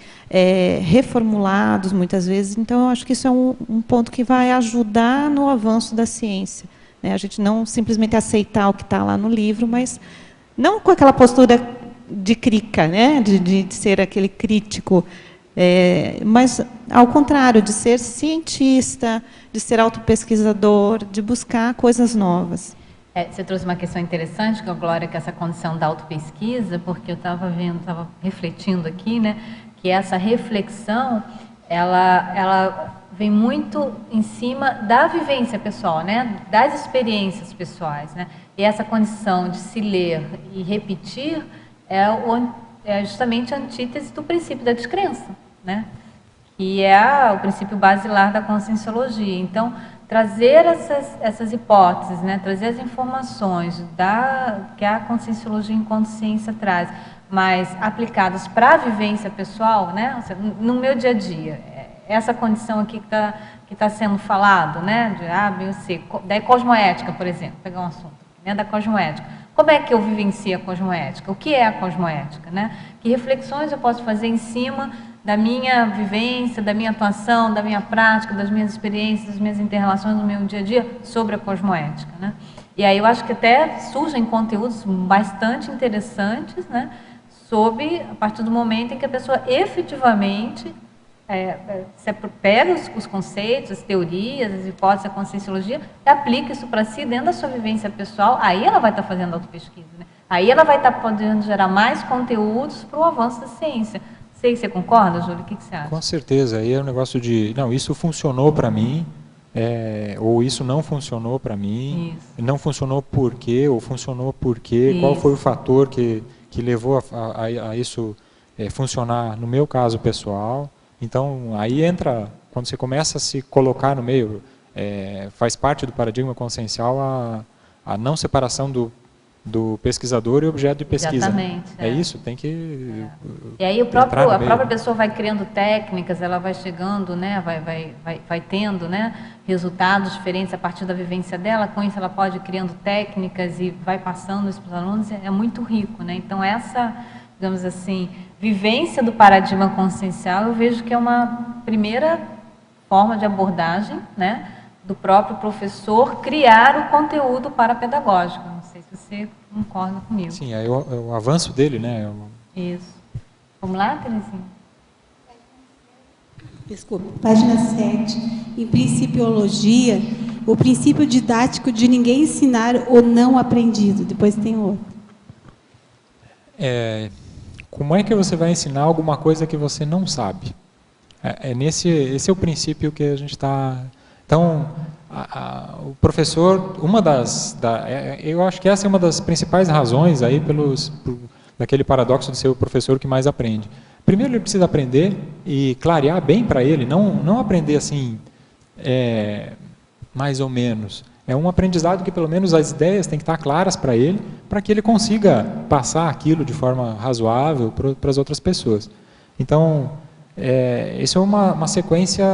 reformulados muitas vezes. Então, eu acho que isso é um ponto que vai ajudar no avanço da ciência, né? A gente não simplesmente aceitar o que está lá no livro, mas não com aquela postura de crica, né? de ser aquele crítico, mas, ao contrário, de ser cientista, de ser autopesquisador, de buscar coisas novas. Você trouxe uma questão interessante, Glória, que é essa condição da autopesquisa, porque eu estava refletindo aqui, né, que essa reflexão, ela vem muito em cima da vivência pessoal, né, das experiências pessoais, né, e essa condição de se ler e repetir é justamente a antítese do princípio da descrença, né, que é o princípio basilar da Conscienciologia. Então, trazer essas hipóteses, né, trazer as informações que a Conscienciologia enquanto ciência traz, mas aplicadas para a vivência pessoal, né, ou seja, no meu dia a dia, essa condição aqui que tá sendo falado, né, de A, B ou C, da cosmoética, por exemplo, pegar um assunto, né, da cosmoética. Como é que eu vivencio a cosmoética? O que é a cosmoética, né? Que reflexões eu posso fazer em cima da minha vivência, da minha atuação, da minha prática, das minhas experiências, das minhas interrelações no meu dia a dia sobre a cosmoética, né? E aí eu acho que até surgem conteúdos bastante interessantes, né? A partir do momento em que a pessoa efetivamente pega os conceitos, as teorias, as hipóteses da Conscienciologia e aplica isso para si dentro da sua vivência pessoal, aí ela vai estar fazendo autopesquisa, né? Aí ela vai estar podendo gerar mais conteúdos para o avanço da ciência. Sei que você concorda, Júlio? O que você acha? Com certeza. Aí é um negócio de, não, isso funcionou para mim, ou isso não funcionou para mim, isso. Não funcionou por quê, ou funcionou por quê, qual foi o fator que levou a isso funcionar no meu caso pessoal. Então, aí entra, quando você começa a se colocar no meio, faz parte do paradigma consciencial a não separação do pesquisador e objeto de pesquisa. Exatamente. Isso, tem que... E aí a própria pessoa vai criando técnicas, ela vai chegando, né, vai tendo, né, resultados diferentes a partir da vivência dela, com isso ela pode ir criando técnicas e vai passando isso para os alunos, é muito rico, né? Então essa, digamos assim, vivência do paradigma consciencial, eu vejo que é uma primeira forma de abordagem, né, do próprio professor criar o conteúdo parapedagógico. Não sei se você concorda comigo. Sim, é o avanço dele, né? Isso. Vamos lá, Terezinha? Desculpa. Página 7. Em Principiologia, o princípio didático de ninguém ensinar o não aprendido. Depois tem outro. Como é que você vai ensinar alguma coisa que você não sabe? Esse é o princípio que a gente está... Então, o professor, eu acho que essa é uma das principais razões aí daquele paradoxo de ser o professor que mais aprende. Primeiro ele precisa aprender e clarear bem para ele, não aprender assim, mais ou menos. É um aprendizado que pelo menos as ideias têm que estar claras para ele, para que ele consiga passar aquilo de forma razoável para as outras pessoas. Então, isso é uma sequência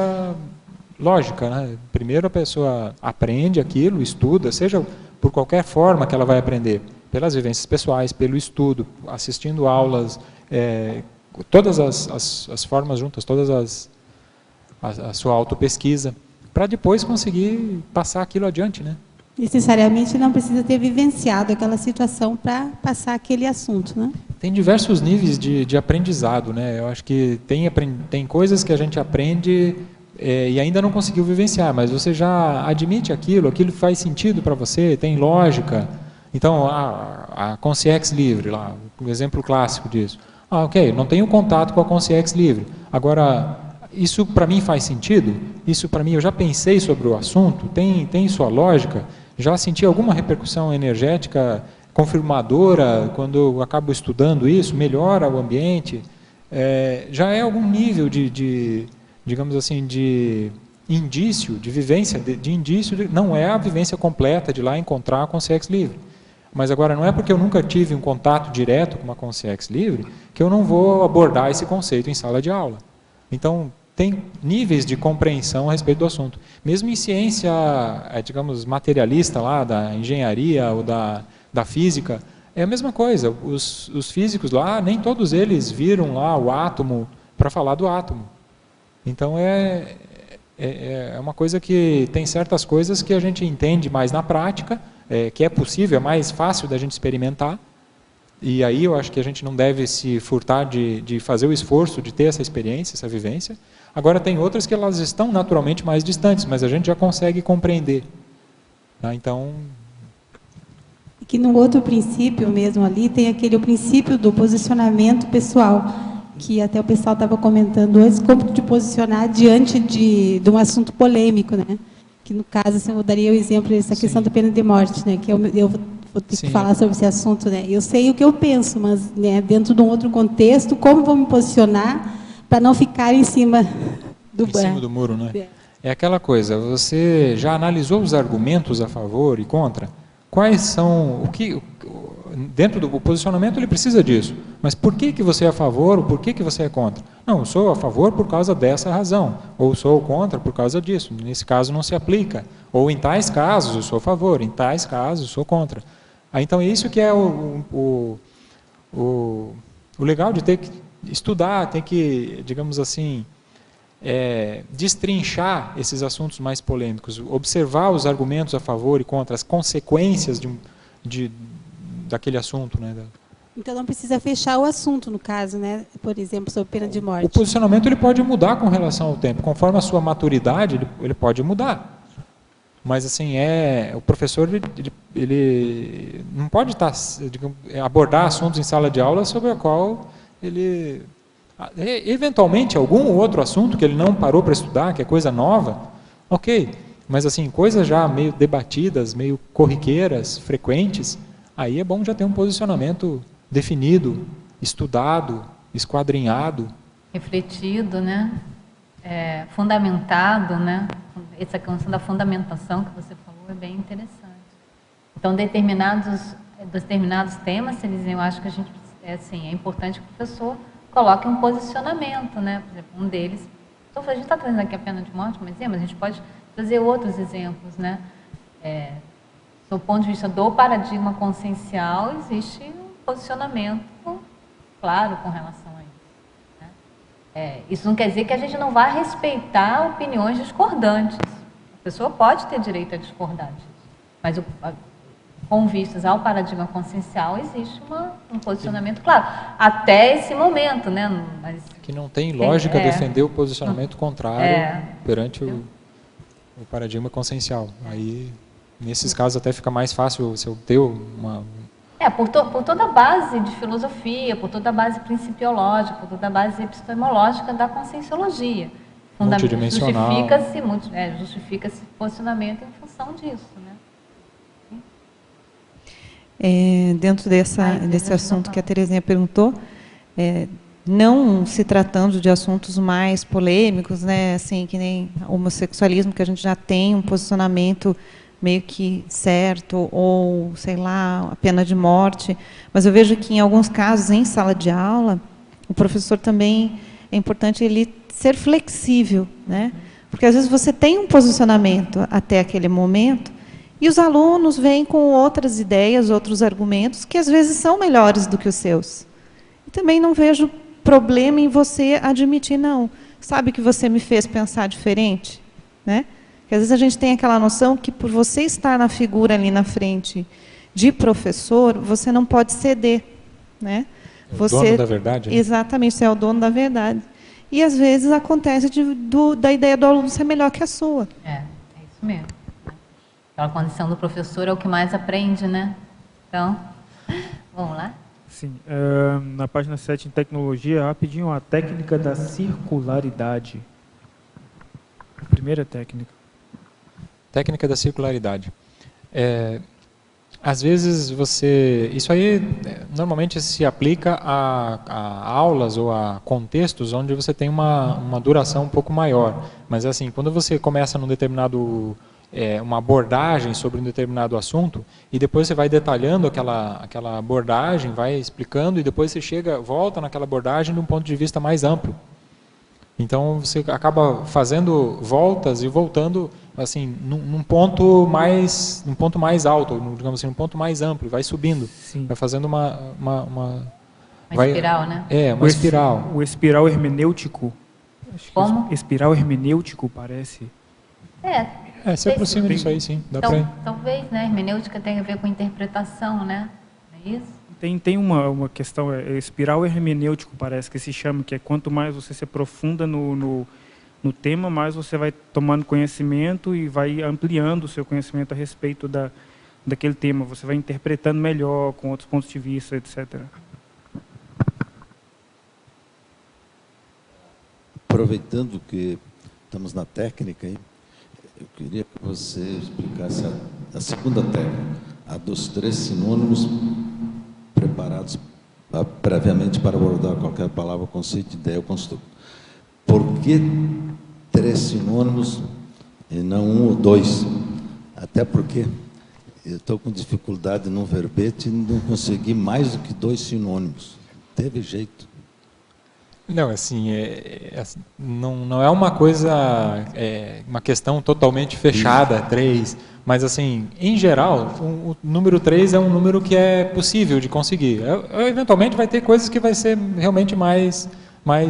lógica, né? Primeiro a pessoa aprende aquilo, estuda, seja por qualquer forma que ela vai aprender, pelas vivências pessoais, pelo estudo, assistindo aulas, todas as formas juntas, a sua autopesquisa, para depois conseguir passar aquilo adiante, né? Necessariamente não precisa ter vivenciado aquela situação para passar aquele assunto, né? Tem diversos níveis de aprendizado, né? Eu acho que tem coisas que a gente aprende e ainda não conseguiu vivenciar, mas você já admite aquilo faz sentido para você, tem lógica. Então, a Consciex livre, lá, o exemplo clássico disso. Ok, não tenho contato com a Consciex livre. Agora, isso para mim faz sentido? Isso para mim, eu já pensei sobre o assunto? Tem sua lógica? Já senti alguma repercussão energética confirmadora quando eu acabo estudando isso? Melhora o ambiente? Já é algum nível digamos assim, de indício, de vivência, não é a vivência completa de lá encontrar a Consciex livre. Mas agora, não é porque eu nunca tive um contato direto com uma Consciex livre que eu não vou abordar esse conceito em sala de aula. Então, tem níveis de compreensão a respeito do assunto. Mesmo em ciência, digamos, materialista, lá, da engenharia ou da física, é a mesma coisa. Os físicos lá, nem todos eles viram lá o átomo para falar do átomo. Então, é uma coisa que tem certas coisas que a gente entende mais na prática, que é possível, é mais fácil da gente experimentar, e aí eu acho que a gente não deve se furtar de fazer o esforço de ter essa experiência, essa vivência. Agora tem outras que elas estão naturalmente mais distantes, mas a gente já consegue compreender. Tá? Então... Que no outro princípio mesmo ali, tem o princípio do posicionamento pessoal, que até o pessoal estava comentando antes, como te posicionar diante de um assunto polêmico, né? Que no caso, assim, eu daria o exemplo dessa questão da pena de morte, né? Que eu vou ter que falar sobre esse assunto, né? Eu sei o que eu penso, mas, né, dentro de um outro contexto, como vou me posicionar para não ficar em cima do muro, né? É aquela coisa, você já analisou os argumentos a favor e contra? Quais são, dentro do posicionamento ele precisa disso, mas por que você é a favor ou por que você é contra? Não, eu sou a favor por causa dessa razão, ou sou contra por causa disso, nesse caso não se aplica, ou em tais casos eu sou a favor, em tais casos eu sou contra. Então isso que é o legal de ter que estudar, ter que, digamos assim, destrinchar esses assuntos mais polêmicos, observar os argumentos a favor e contra, as consequências daquele assunto, né? Então não precisa fechar o assunto, no caso, né? Por exemplo, sobre pena de morte. O posicionamento ele pode mudar com relação ao tempo, conforme a sua maturidade ele pode mudar. Mas assim, o professor ele não pode abordar assuntos em sala de aula sobre a qual ele eventualmente algum outro assunto que ele não parou para estudar, que é coisa nova, ok, mas assim, coisas já meio debatidas, meio corriqueiras, frequentes, aí é bom já ter um posicionamento definido, estudado, esquadrinhado. Refletido, né? Fundamentado, né? Essa questão da fundamentação que você falou é bem interessante. Então, determinados temas, eu acho que é importante que o professor coloque um posicionamento, né? Por exemplo, um deles, a gente está trazendo aqui a pena de morte, mas a gente pode trazer outros exemplos, né? Do ponto de vista do paradigma consciencial, existe um posicionamento claro com relação a isso, né? Isso não quer dizer que a gente não vá respeitar opiniões discordantes. A pessoa pode ter direito a discordar disso, mas com vistas ao paradigma consciencial, existe um posicionamento claro. Até esse momento, né? Mas que não tem lógica defender o posicionamento contrário perante o paradigma consciencial. Aí, nesses casos, até fica mais fácil você obter uma... por toda a base de filosofia, por toda a base principiológica, por toda a base epistemológica da conscienciologia. Multidimensional. Justifica-se posicionamento em função disso, né? Dentro desse assunto que a Terezinha perguntou, não se tratando de assuntos mais polêmicos, né, assim, que nem homossexualismo, que a gente já tem um posicionamento meio que certo, ou, sei lá, a pena de morte, mas eu vejo que em alguns casos, em sala de aula, o professor também, é importante ele ser flexível, né, porque às vezes você tem um posicionamento até aquele momento, e os alunos vêm com outras ideias, outros argumentos, que às vezes são melhores do que os seus. E também não vejo problema em você admitir, não. Sabe que você me fez pensar diferente? Né? Porque às vezes a gente tem aquela noção que por você estar na figura ali na frente de professor, você não pode ceder. Né? Você, o dono da verdade. Né? Exatamente, você é o dono da verdade. E às vezes acontece da ideia do aluno ser melhor que a sua. É isso mesmo. Aquela condição do professor é o que mais aprende, né? Então, vamos lá? Sim. Na página 7, em tecnologia, rapidinho, a técnica da circularidade. A primeira técnica. Técnica da circularidade. Às vezes isso aí normalmente se aplica a aulas ou a contextos onde você tem uma duração um pouco maior. Mas assim, quando você começa num determinado, uma abordagem sobre um determinado assunto, e depois você vai detalhando aquela abordagem, vai explicando, e depois você volta naquela abordagem de um ponto de vista mais amplo. Então você acaba fazendo voltas e voltando assim num ponto mais alto, digamos assim, um ponto mais amplo, vai subindo, Sim. vai fazendo uma espiral, né? Uma espiral. O espiral hermenêutico. Como? Espiral hermenêutico parece. Se aproxima disso aí, sim. Talvez, né? Hermenêutica tem a ver com interpretação, né? É isso? Tem uma questão, espiral hermenêutico parece que se chama, que é quanto mais você se aprofunda no tema, mais você vai tomando conhecimento e vai ampliando o seu conhecimento a respeito daquele tema. Você vai interpretando melhor, com outros pontos de vista, etc. Aproveitando que estamos na técnica, eu queria que você explicasse a segunda técnica, a dos 3 sinônimos preparados previamente para abordar qualquer palavra, conceito, ideia ou construto. Por que 3 sinônimos e não 1 ou 2? Até porque eu estou com dificuldade no verbete e não consegui mais do que 2 sinônimos. Teve jeito. Não, assim, não é uma coisa, uma questão totalmente fechada, 3, mas assim, em geral, o número 3 é um número que é possível de conseguir. Eventualmente vai ter coisas que vai ser realmente mais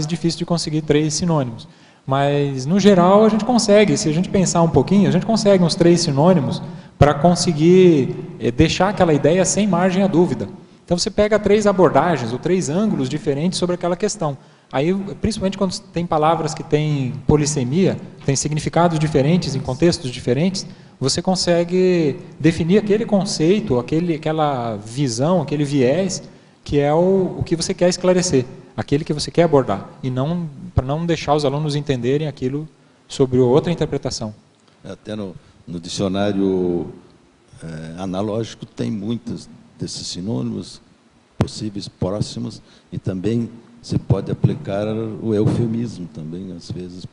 difícil de conseguir 3 sinônimos. Mas, no geral, a gente consegue, se a gente pensar um pouquinho, a gente consegue uns 3 sinônimos para conseguir deixar aquela ideia sem margem à dúvida. Então você pega 3 abordagens ou 3 ângulos diferentes sobre aquela questão. Aí, principalmente quando tem palavras que têm polissemia, têm significados diferentes em contextos diferentes, você consegue definir aquele conceito, aquela visão, aquele viés, que é o que você quer esclarecer, aquele que você quer abordar, e não para não deixar os alunos entenderem aquilo sobre outra interpretação. Até no dicionário analógico tem muitos desses sinônimos possíveis, próximos, e também se pode aplicar o eufemismo também, às vezes,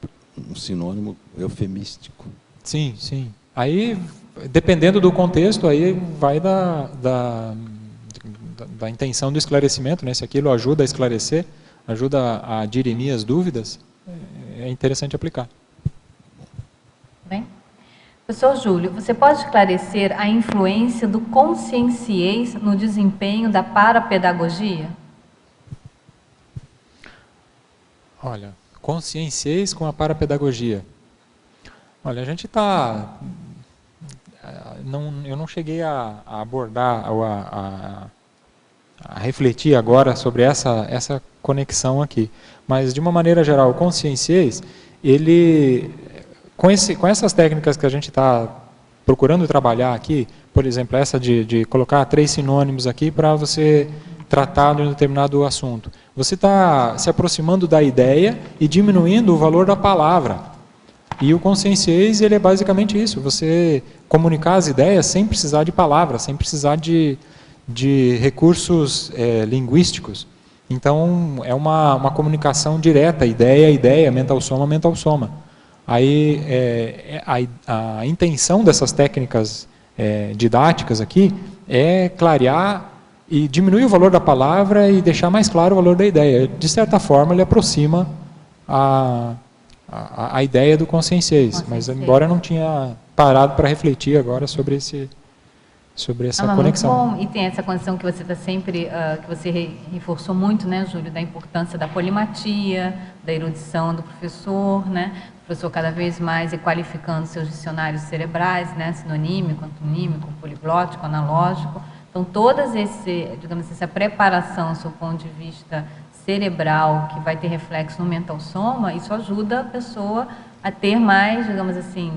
um sinônimo eufemístico. Sim, sim. Aí, dependendo do contexto, aí vai da intenção do esclarecimento, né? Se aquilo ajuda a esclarecer, ajuda a dirimir as dúvidas, é interessante aplicar. Bem. Professor Júlio, você pode esclarecer a influência do conscienciês no desempenho da parapedagogia? Olha, consciencieis com a parapedagogia. Olha, a gente está... eu não cheguei a abordar ou a refletir agora sobre essa conexão aqui. Mas, de uma maneira geral, o consciencieis, ele, com essas técnicas que a gente está procurando trabalhar aqui, por exemplo, essa de colocar 3 sinônimos aqui para você tratar de um determinado assunto. Você está se aproximando da ideia e diminuindo o valor da palavra. E o consciencieis, ele é basicamente isso, você comunicar as ideias sem precisar de palavras, sem precisar de recursos linguísticos. Então, é uma comunicação direta, ideia, mental soma. Aí, a intenção dessas técnicas didáticas aqui é clarear e diminuir o valor da palavra e deixar mais claro o valor da ideia. De certa forma, ele aproxima a ideia do consciencieis, mas embora eu não tinha parado para refletir agora sobre essa conexão. Muito bom. E tem essa condição que você está sempre, que você reforçou muito, né, Júlio, da importância da polimatia, da erudição do professor, né? O professor cada vez mais qualificando seus dicionários cerebrais, né, sinonímico, antonímico, poliglótico, analógico. Então, essa preparação, do seu ponto de vista cerebral, que vai ter reflexo no mental soma, isso ajuda a pessoa a ter mais, digamos assim,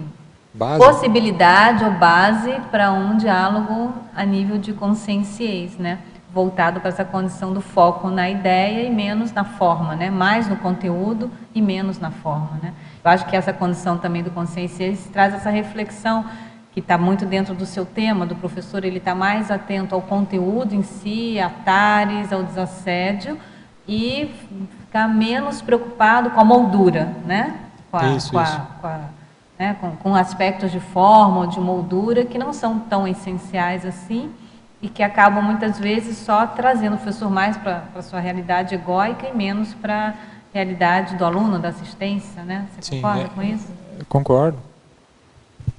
possibilidade ou base para um diálogo a nível de consciência, né? Voltado para essa condição do foco na ideia e menos na forma, né? Mais no conteúdo e menos na forma, né? Eu acho que essa condição também do consciência traz essa reflexão que está muito dentro do seu tema, do professor, ele está mais atento ao conteúdo em si, a tares, ao desassédio, e ficar menos preocupado com a moldura, né? Com aspectos de forma ou de moldura que não são tão essenciais assim e que acabam muitas vezes só trazendo o professor mais para a sua realidade egóica e menos para a realidade do aluno, da assistência, né? Você concorda com isso? Eu concordo.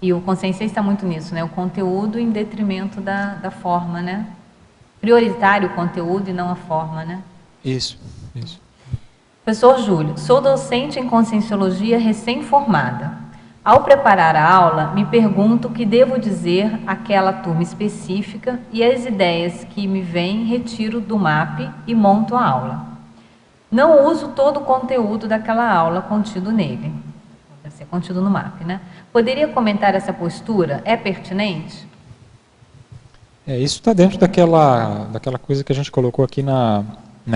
E o consciência está muito nisso, né? O conteúdo em detrimento da forma, né? Prioritário o conteúdo e não a forma, né? Isso. Professor Júlio, sou docente em Conscienciologia recém-formada. Ao preparar a aula, me pergunto o que devo dizer àquela turma específica e as ideias que me vêm retiro do MAP e monto a aula. Não uso todo o conteúdo daquela aula contido nele. Deve ser contido no MAP, né? Poderia comentar essa postura? É pertinente? Isso está dentro daquela coisa que a gente colocou aqui na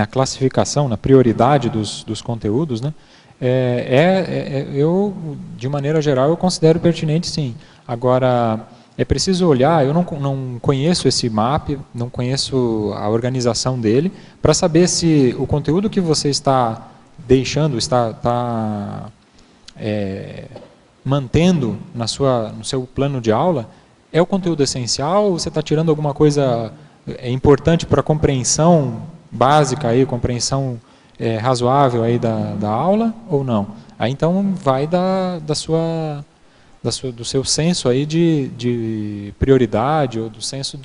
classificação, na prioridade dos conteúdos, né? Eu, de maneira geral, eu considero pertinente, sim. Agora, é preciso olhar, eu não conheço esse MAP, não conheço a organização dele, para saber se o conteúdo que você está deixando, está mantendo no seu plano de aula, é o conteúdo essencial, ou você está tirando alguma coisa importante para a compreensão básica, compreensão razoável aí da aula, ou não? Aí então vai do seu senso aí de prioridade, ou do senso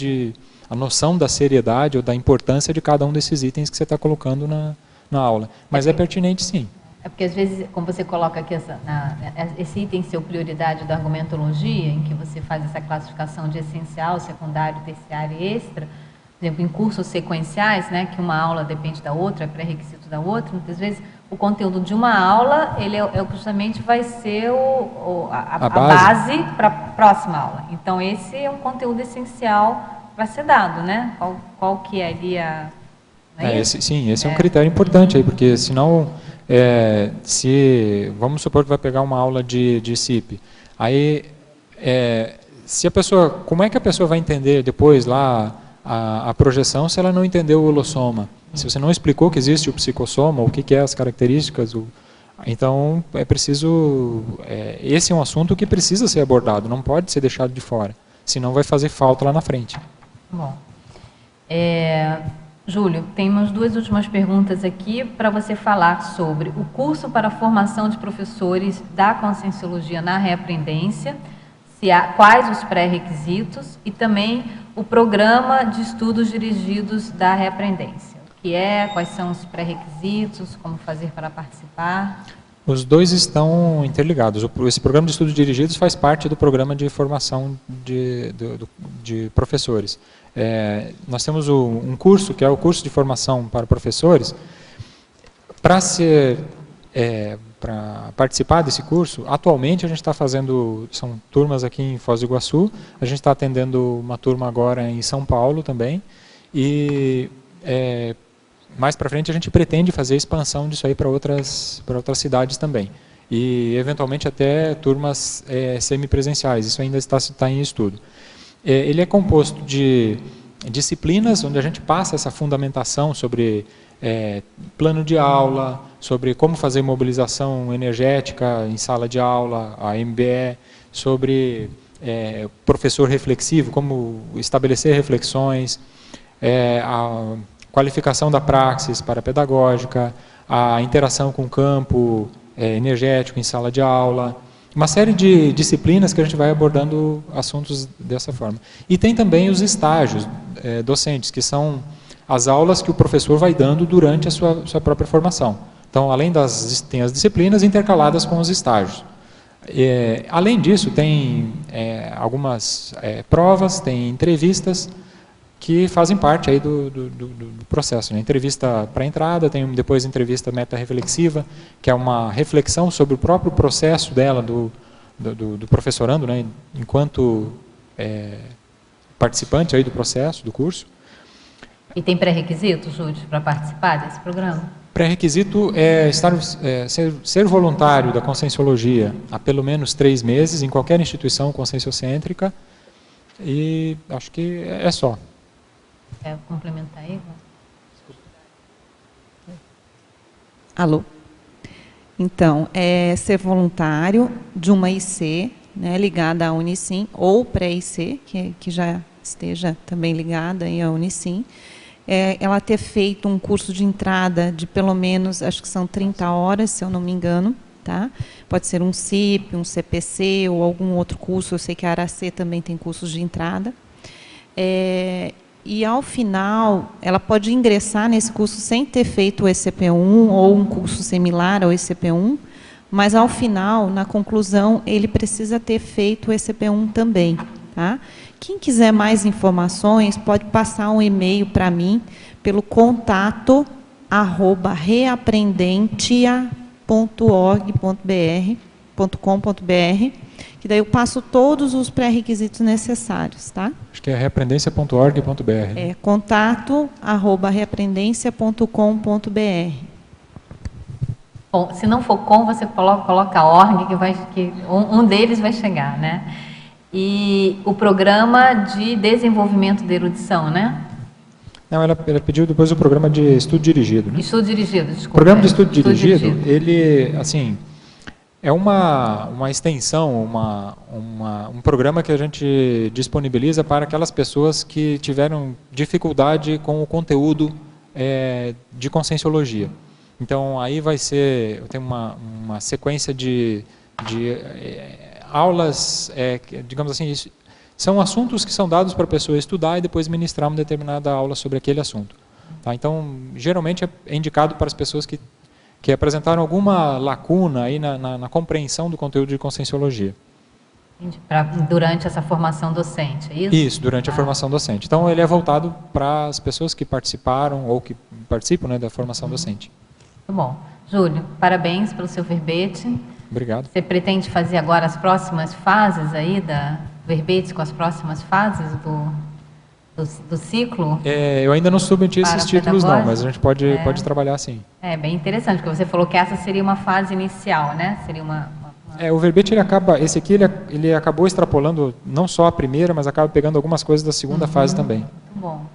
a noção da seriedade ou da importância de cada um desses itens que você está colocando na aula. Mas é pertinente, sim. É porque às vezes, como você coloca aqui esse item seu prioridade da argumentologia, em que você faz essa classificação de essencial, secundário, terciário e extra, por exemplo, em cursos sequenciais, né, que uma aula depende da outra, é pré-requisito da outra, muitas vezes o conteúdo de uma aula, ele justamente vai ser a base para a próxima aula. Então, esse é um conteúdo essencial para ser dado, né? Qual que é ali a... Esse é um critério importante aí, porque senão, vamos supor que vai pegar uma aula de CIP, aí, se a pessoa, como é que a pessoa vai entender depois lá a projeção se ela não entendeu o holossoma? Se você não explicou que existe o psicossoma, o que é as características, então é preciso, esse é um assunto que precisa ser abordado, não pode ser deixado de fora, senão vai fazer falta lá na frente. Bom, Júlio, tem umas duas últimas perguntas aqui para você falar sobre o curso para a formação de professores da Conscienciologia na reaprendência, quais os pré-requisitos e também o programa de estudos dirigidos da reaprendência. O que quais são os pré-requisitos, como fazer para participar? Os dois estão interligados. Esse programa de estudos dirigidos faz parte do programa de formação de professores. Nós temos um curso, que é o curso de formação para professores. Para participar desse curso, atualmente a gente está fazendo, são turmas aqui em Foz do Iguaçu, a gente está atendendo uma turma agora em São Paulo também, e mais para frente a gente pretende fazer expansão disso aí para outras cidades também, e eventualmente até turmas semipresenciais, isso ainda está em estudo. Ele é composto de disciplinas onde a gente passa essa fundamentação sobre plano de aula, sobre como fazer mobilização energética em sala de aula, a MBE, sobre professor reflexivo, como estabelecer reflexões, a qualificação da praxis para a pedagógica, a interação com o campo energético em sala de aula, uma série de disciplinas que a gente vai abordando assuntos dessa forma. E tem também os estágios docentes, que são as aulas que o professor vai dando durante a sua própria formação. Então, tem as disciplinas intercaladas com os estágios. Além disso, tem algumas provas, tem entrevistas que fazem parte aí do processo, né? Entrevista para entrada, tem depois entrevista meta-reflexiva, que é uma reflexão sobre o próprio processo dela, do professorando, né, enquanto participante aí do processo, do curso. E tem pré-requisitos, Júlio, para participar desse programa? Pré-requisito é ser voluntário da Conscienciologia há pelo menos 3 meses em qualquer instituição conscienciocêntrica, e acho que é só. Quer complementar aí? Alô? Então, é ser voluntário de uma IC, né, ligada à Unicim, ou pré-IC, que já esteja também ligada aí à Unicim, ela ter feito um curso de entrada de pelo menos, acho que são 30 horas, se eu não me engano, tá? Pode ser um CIP, um CPC ou algum outro curso, eu sei que a Aracê também tem cursos de entrada. E, ao final, ela pode ingressar nesse curso sem ter feito o ECP1 ou um curso similar ao ECP1, mas, ao final, na conclusão, ele precisa ter feito o ECP1 também. Tá? Quem quiser mais informações, pode passar um e-mail para mim pelo contato@reaprendentia.org.br, que daí eu passo todos os pré-requisitos necessários, tá? Acho que é reaprendência.org.br. contato@reaprendencia.com.br. Bom, se não for com, você coloca org, que um deles vai chegar, né? E o programa de desenvolvimento da erudição, né? Não, ela pediu depois o programa de estudo dirigido, né? Estudo dirigido, desculpa. O programa de estudo dirigido, ele, assim, é uma extensão, um programa que a gente disponibiliza para aquelas pessoas que tiveram dificuldade com o conteúdo de Conscienciologia. Então, aí tem uma sequência de aulas, digamos assim, são assuntos que são dados para a pessoa estudar e depois ministrar uma determinada aula sobre aquele assunto. Tá? Então, geralmente é indicado para as pessoas que apresentaram alguma lacuna aí na compreensão do conteúdo de Conscienciologia. Durante essa formação docente, é isso? Isso, durante a formação docente. Então, ele é voltado para as pessoas que participaram ou que participam, né, da formação docente. Muito bom. Júlio, parabéns pelo seu verbete. Obrigado. Você pretende fazer agora as próximas fases aí verbetes com as próximas fases do ciclo? Eu ainda não submeti esses títulos não, mas a gente pode trabalhar assim. É bem interessante, porque você falou que essa seria uma fase inicial, né? Seria o verbete esse aqui ele acabou extrapolando não só a primeira, mas acaba pegando algumas coisas da segunda fase também. Muito bom.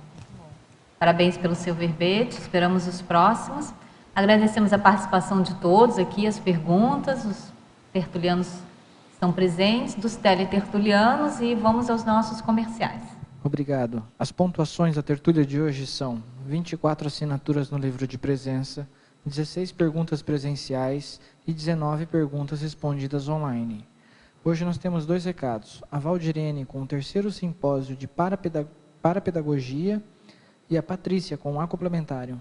Parabéns pelo seu verbete, esperamos os próximos. Agradecemos a participação de todos aqui, as perguntas, os tertulianos estão presentes, dos teletertulianos, e vamos aos nossos comerciais. Obrigado. As pontuações da tertúlia de hoje são 24 assinaturas no livro de presença, 16 perguntas presenciais e 19 perguntas respondidas online. Hoje nós temos 2 recados. A Valdirene com o 3º simpósio de parapedagogia e a Patrícia com o complementário.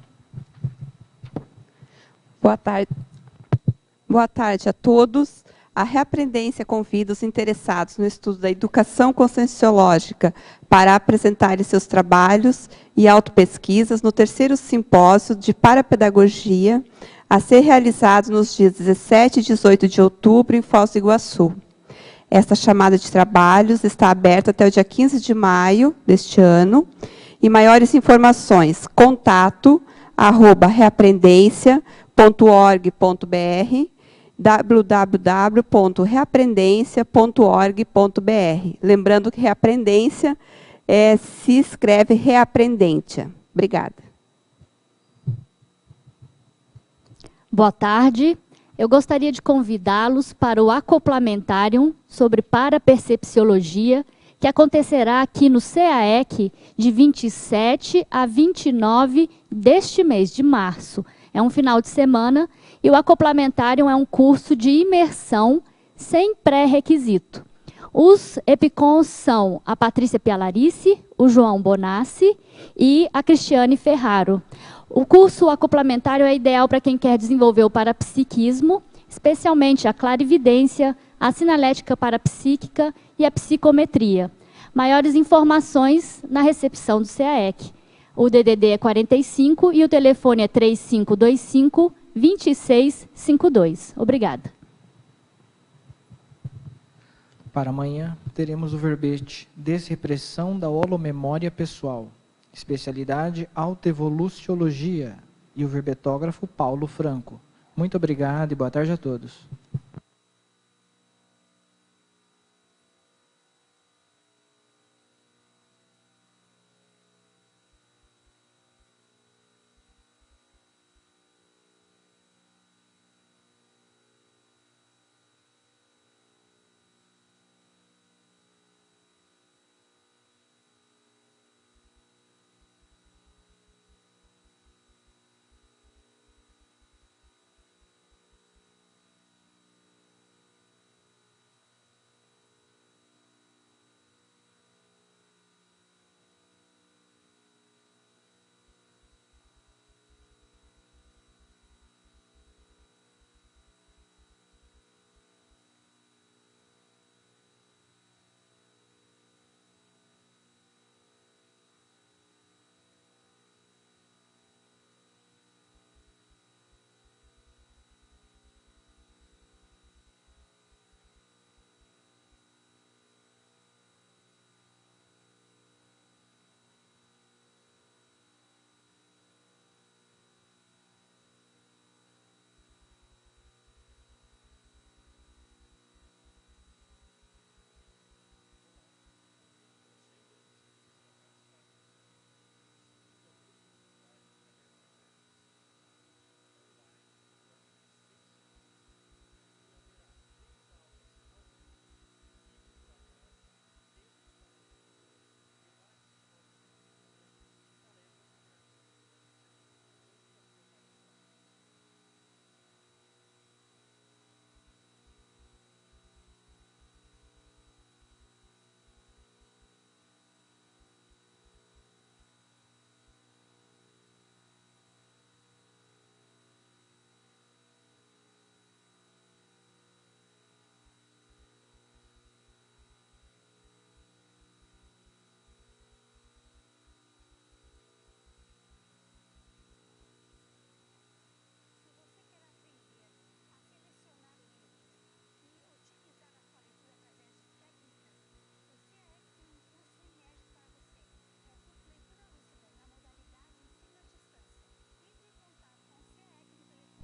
Boa tarde. Boa tarde a todos. A Reaprendência convida os interessados no estudo da educação conscienciológica para apresentarem seus trabalhos e autopesquisas no 3º simpósio de parapedagogia, a ser realizado nos dias 17 e 18 de outubro em Foz do Iguaçu. Esta chamada de trabalhos está aberta até o dia 15 de maio deste ano. E maiores informações, contato@reaprendência.org.br, www.reaprendência.org.br. Lembrando que reaprendência se escreve reaprendência. Obrigada. Boa tarde. Eu gostaria de convidá-los para o acoplamentário sobre parapercepciologia, que acontecerá aqui no CAEC de 27 a 29 deste mês de março. É um final de semana e o acoplamentário é um curso de imersão sem pré-requisito. Os EPICONs são a Patrícia Pialarice, o João Bonassi e a Cristiane Ferraro. O curso acoplamentário é ideal para quem quer desenvolver o parapsiquismo, especialmente a clarividência, a sinalética parapsíquica e a psicometria. Maiores informações na recepção do CAEC. O DDD é 45 e o telefone é 3525-2652. Obrigada. Para amanhã, teremos o verbete Desrepressão da holomemória pessoal, especialidade Autoevoluciologia, e o verbetógrafo Paulo Franco. Muito obrigado e boa tarde a todos.